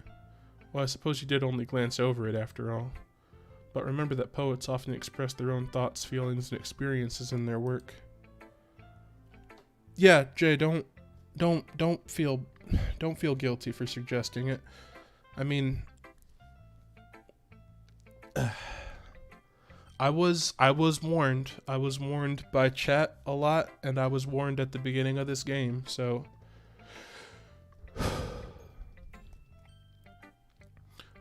Well, I suppose you did only glance over it after all. But remember that poets often express their own thoughts, feelings, and experiences in their work. Yeah, Jay, don't feel guilty for suggesting it. I mean, I was warned. I was warned by chat a lot, and I was warned at the beginning of this game, so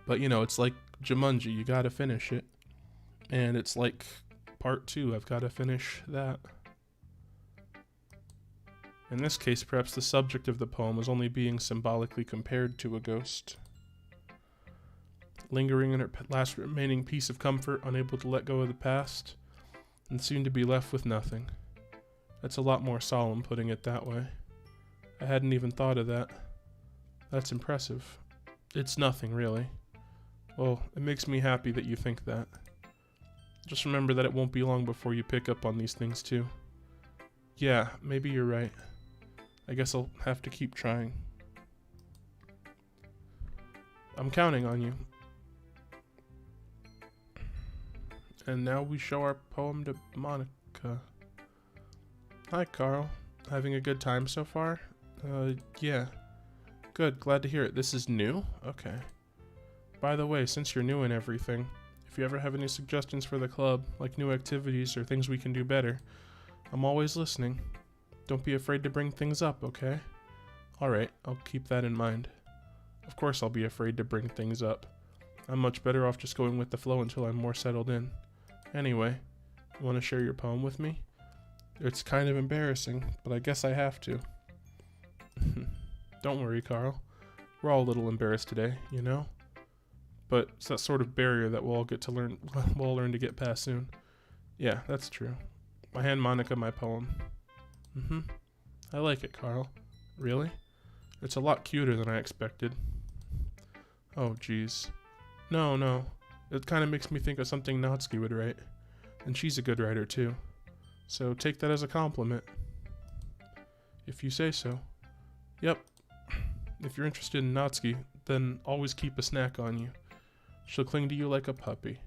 but you know, it's like Jumanji, you gotta finish it. And it's like part 2, I've gotta finish that. In this case, perhaps the subject of the poem is only being symbolically compared to a ghost. Lingering in her last remaining piece of comfort, unable to let go of the past, and soon to be left with nothing. That's a lot more solemn putting it that way. I hadn't even thought of that. That's impressive. It's nothing, really. Well, it makes me happy that you think that. Just remember that it won't be long before you pick up on these things too. Yeah, maybe you're right. I guess I'll have to keep trying. I'm counting on you. And now we show our poem to Monica. Hi, Carl. Having a good time so far? Yeah. Good, glad to hear it. This is new? Okay. By the way, since you're new and everything, if you ever have any suggestions for the club, like new activities or things we can do better, I'm always listening. Don't be afraid to bring things up, okay? Alright, I'll keep that in mind. Of course I'll be afraid to bring things up. I'm much better off just going with the flow until I'm more settled in. Anyway, you want to share your poem with me? It's kind of embarrassing, but I guess I have to. Don't worry, Carl. We're all a little embarrassed today, you know? But it's that sort of barrier that we'll all learn to get past soon. Yeah, that's true. I hand Monica my poem. I like it, Carl. Really? It's a lot cuter than I expected. Oh, jeez. No. It kind of makes me think of something Natsuki would write. And she's a good writer, too. So take that as a compliment. If you say so. Yep. If you're interested in Natsuki, then always keep a snack on you. She'll cling to you like a puppy.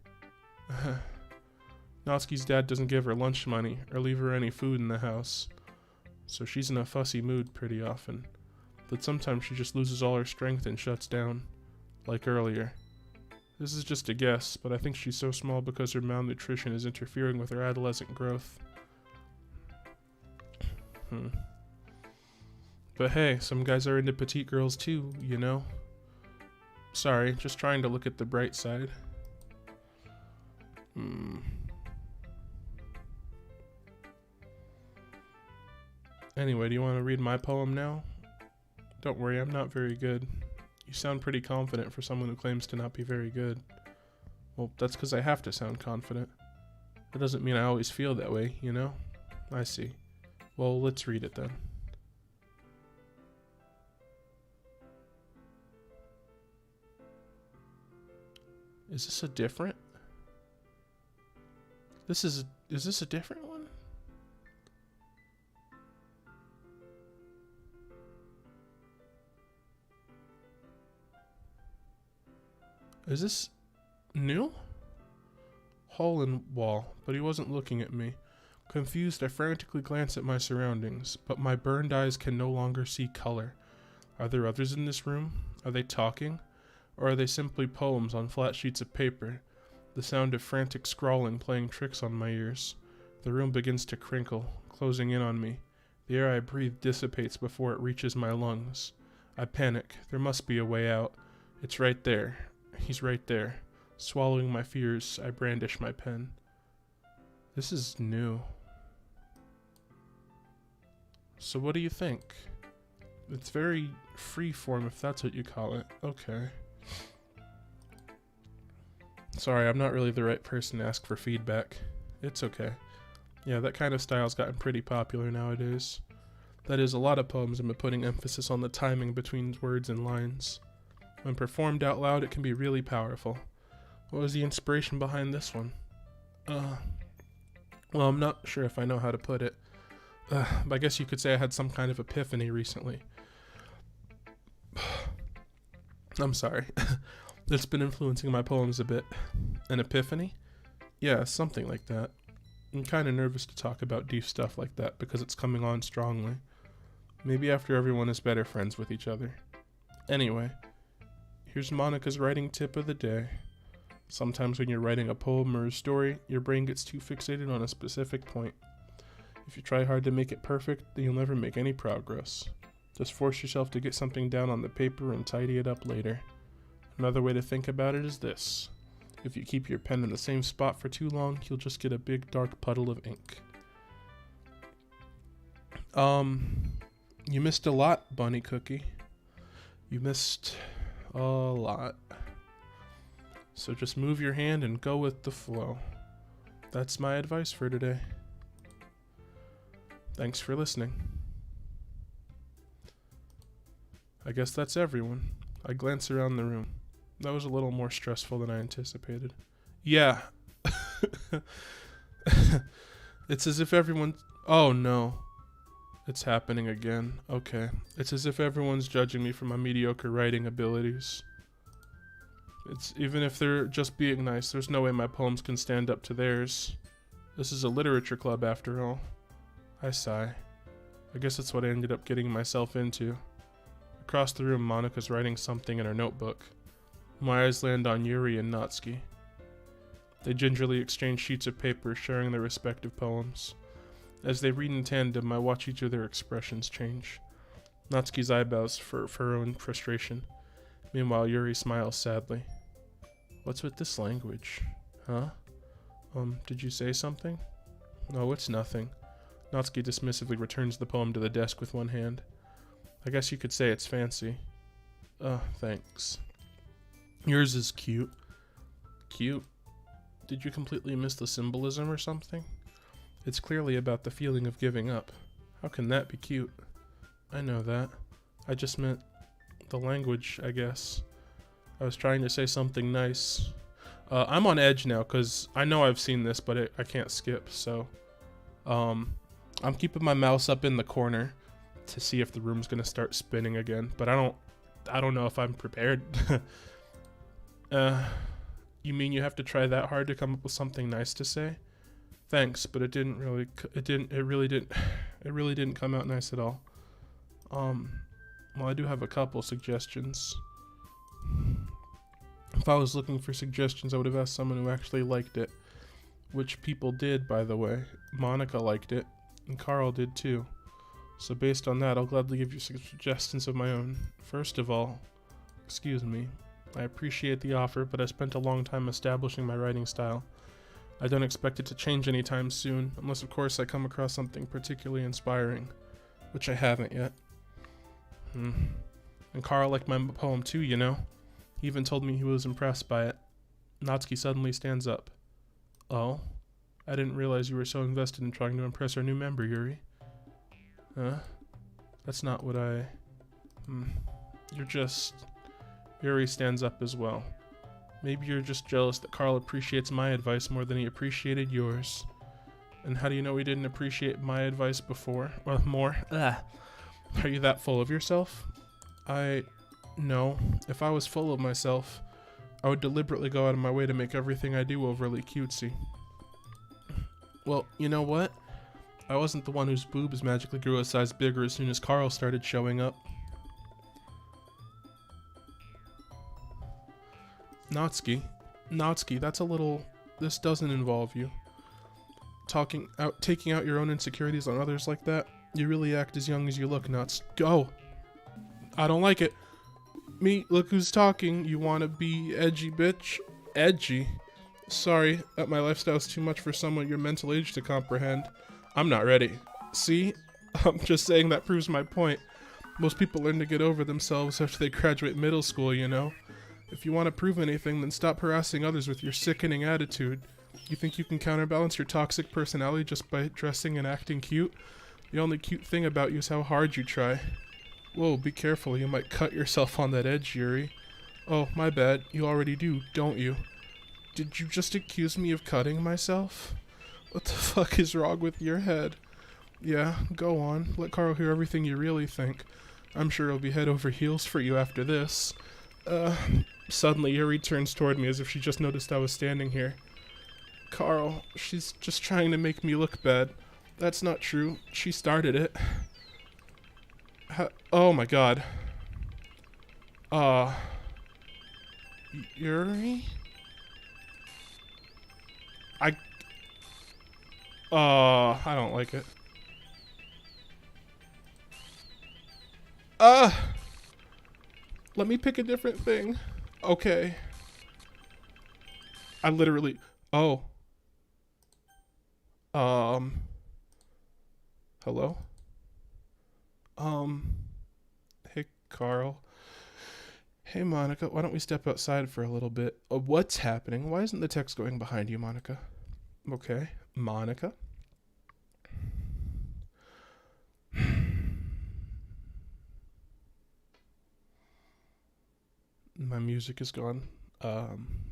Natsuki's dad doesn't give her lunch money or leave her any food in the house. So she's in a fussy mood pretty often. But sometimes she just loses all her strength and shuts down. Like earlier. This is just a guess, but I think she's so small because her malnutrition is interfering with her adolescent growth. But hey, some guys are into petite girls too, you know? Sorry, just trying to look at the bright side. Anyway, do you want to read my poem now? Don't worry, I'm not very good. You sound pretty confident for someone who claims to not be very good. Well, that's because I have to sound confident. That doesn't mean I always feel that way, you know? I see. Well, let's read it then. Is this a different? Is this a different one? Is this new? Hole in wall, but he wasn't looking at me. Confused, I frantically glance at my surroundings, but my burned eyes can no longer see color. Are there others in this room? Are they talking? Or are they simply poems on flat sheets of paper? The sound of frantic scrawling playing tricks on my ears. The room begins to crinkle, closing in on me. The air I breathe dissipates before it reaches my lungs. I panic. There must be a way out. It's right there. He's right there. Swallowing my fears, I brandish my pen. This is new. So what do you think? It's very free-form, if that's what you call it. Okay. Sorry, I'm not really the right person to ask for feedback. It's okay. Yeah, that kind of style's gotten pretty popular nowadays. That is, a lot of poems have been putting emphasis on the timing between words and lines. When performed out loud, it can be really powerful. What was the inspiration behind this one? Well, I'm not sure if I know how to put it. But I guess you could say I had some kind of epiphany recently. I'm sorry. It's been influencing my poems a bit. An epiphany? Yeah, something like that. I'm kind of nervous to talk about deep stuff like that because it's coming on strongly. Maybe after everyone is better friends with each other. Anyway, here's Monica's writing tip of the day. Sometimes when you're writing a poem or a story, your brain gets too fixated on a specific point. If you try hard to make it perfect, then you'll never make any progress. Just force yourself to get something down on the paper and tidy it up later. Another way to think about it is this. If you keep your pen in the same spot for too long, you'll just get a big dark puddle of ink. You missed a lot, Bunny Cookie. You missed a lot. So just move your hand and go with the flow. That's my advice for today. Thanks for listening. I guess that's everyone. I glance around the room. That was a little more stressful than I anticipated. Yeah. It's as if everyone... Oh no. It's happening again. Okay. It's as if everyone's judging me for my mediocre writing abilities. It's even if they're just being nice, there's no way my poems can stand up to theirs. This is a literature club after all. I sigh. I guess that's what I ended up getting myself into. Across the room, Monika's writing something in her notebook. My eyes land on Yuri and Natsuki. They gingerly exchange sheets of paper, sharing their respective poems. As they read in tandem, I watch each of their expressions change. Natsuki's eyebrows furrow in frustration. Meanwhile, Yuri smiles sadly. What's with this language? Huh? Did you say something? No, it's nothing. Natsuki dismissively returns the poem to the desk with one hand. I guess you could say it's fancy. Thanks. Yours is cute. Cute? Did you completely miss the symbolism or something? It's clearly about the feeling of giving up. How can that be cute? I know that. I just meant the language, I guess. I was trying to say something nice. I'm on edge now because I know I've seen this, but I can't skip, so... I'm keeping my mouse up in the corner to see if the room's gonna start spinning again, but I don't know if I'm prepared. You mean you have to try that hard to come up with something nice to say? Thanks, but it really didn't come out nice at all. Well, I do have a couple suggestions. If I was looking for suggestions, I would have asked someone who actually liked it. Which people did, by the way. Monika liked it, and Carl did too. So based on that, I'll gladly give you suggestions of my own. First of all, excuse me, I appreciate the offer, but I spent a long time establishing my writing style. I don't expect it to change anytime soon, unless of course I come across something particularly inspiring, which I haven't yet. And Carl liked my poem too, you know. He even told me he was impressed by it. Natsuki suddenly stands up. Oh? I didn't realize you were so invested in trying to impress our new member, Yuri. Huh? That's not what I... You're just... Yuri stands up as well. Maybe you're just jealous that Carl appreciates my advice more than he appreciated yours. And how do you know he didn't appreciate my advice before? Or more? Are you that full of yourself? No. If I was full of myself, I would deliberately go out of my way to make everything I do overly cutesy. Well, you know what? I wasn't the one whose boobs magically grew a size bigger as soon as Carl started showing up. Natsuki, that's a little... This doesn't involve you. Taking out your own insecurities on others like that? You really act as young as you look, Nuts. Go! I don't like it. Me, look who's talking. You wanna be edgy, bitch? Edgy? Sorry, that my lifestyle's too much for someone your mental age to comprehend. I'm not ready. See? I'm just saying that proves my point. Most people learn to get over themselves after they graduate middle school, you know? If you want to prove anything, then stop harassing others with your sickening attitude. You think you can counterbalance your toxic personality just by dressing and acting cute? The only cute thing about you is how hard you try. Whoa, be careful, you might cut yourself on that edge, Yuri. Oh, my bad, you already do, don't you? Did you just accuse me of cutting myself? What the fuck is wrong with your head? Yeah, go on, let Carl hear everything you really think. I'm sure he'll be head over heels for you after this. Suddenly Yuri turns toward me as if she just noticed I was standing here. Carl, she's just trying to make me look bad. That's not true. She started it. Oh my god. Yuri? I don't like it. Let me pick a different thing. Okay. I literally... Oh. Hello? Hey, Carl. Hey, Monika. Why don't we step outside for a little bit? What's happening? Why isn't the text going behind you, Monika? Okay. Monika? My music is gone.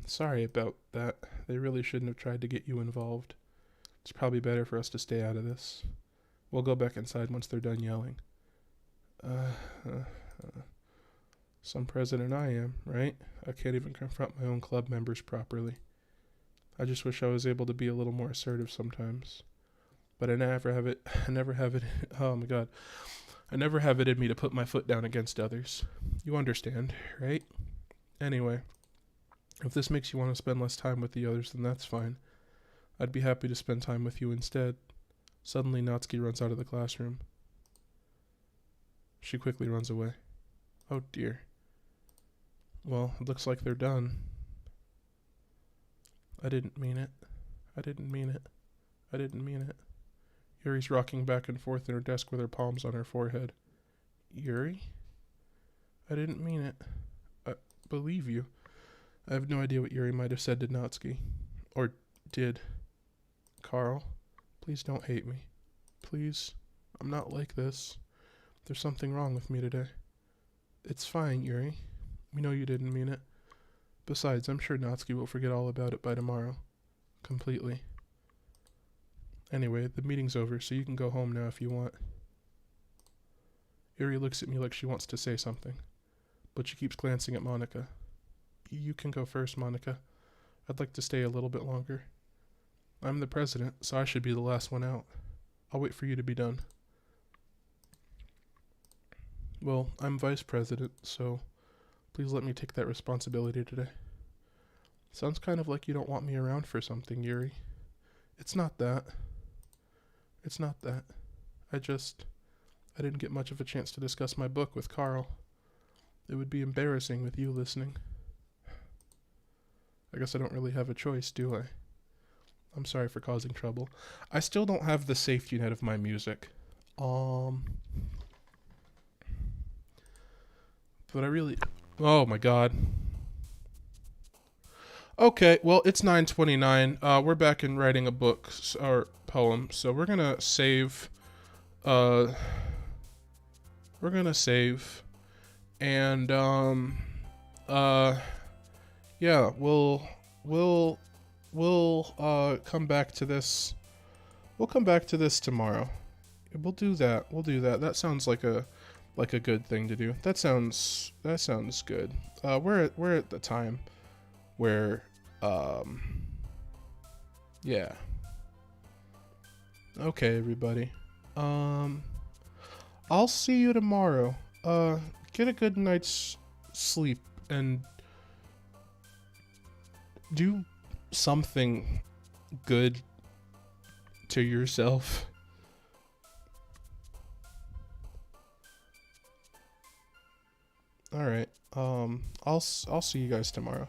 Sorry about that. They really shouldn't have tried to get you involved. It's probably better for us to stay out of this. We'll go back inside once they're done yelling. Some president I am, right? I can't even confront my own club members properly. I just wish I was able to be a little more assertive sometimes. But I never have it, oh my god. I never have it in me to put my foot down against others. You understand, right? Anyway, if this makes you want to spend less time with the others, then that's fine. I'd be happy to spend time with you instead. Suddenly, Natsuki runs out of the classroom. She quickly runs away. Oh dear. Well, it looks like they're done. I didn't mean it. I didn't mean it. I didn't mean it. Yuri's rocking back and forth in her desk with her palms on her forehead. Yuri? I didn't mean it. I believe you. I have no idea what Yuri might have said to Natsuki. Or did. Carl, please don't hate me. Please. I'm not like this. There's something wrong with me today. It's fine, Yuri. We know you didn't mean it. Besides, I'm sure Natsuki will forget all about it by tomorrow. Completely. Anyway, the meeting's over, so you can go home now if you want. Yuri looks at me like she wants to say something, but she keeps glancing at Monica. You can go first, Monica. I'd like to stay a little bit longer. I'm the president, so I should be the last one out. I'll wait for you to be done. Well, I'm vice president, so please let me take that responsibility today. Sounds kind of like you don't want me around for something, Yuri. It's not that. It's not that. I didn't get much of a chance to discuss my book with Carl. It would be embarrassing with you listening. I guess I don't really have a choice, do I? I'm sorry for causing trouble. I still don't have the safety net of my music. But I really... Oh my god. Okay, well, it's 9:29. We're back in writing a book, or poem, so we're gonna save... We're gonna save. And, yeah, we'll come back to this. We'll come back to this tomorrow. We'll do that. That sounds like a good thing to do. That sounds good. We're at the time where yeah. Okay, everybody. I'll see you tomorrow. Get a good night's sleep and do something good to yourself. All right. I'll see you guys tomorrow.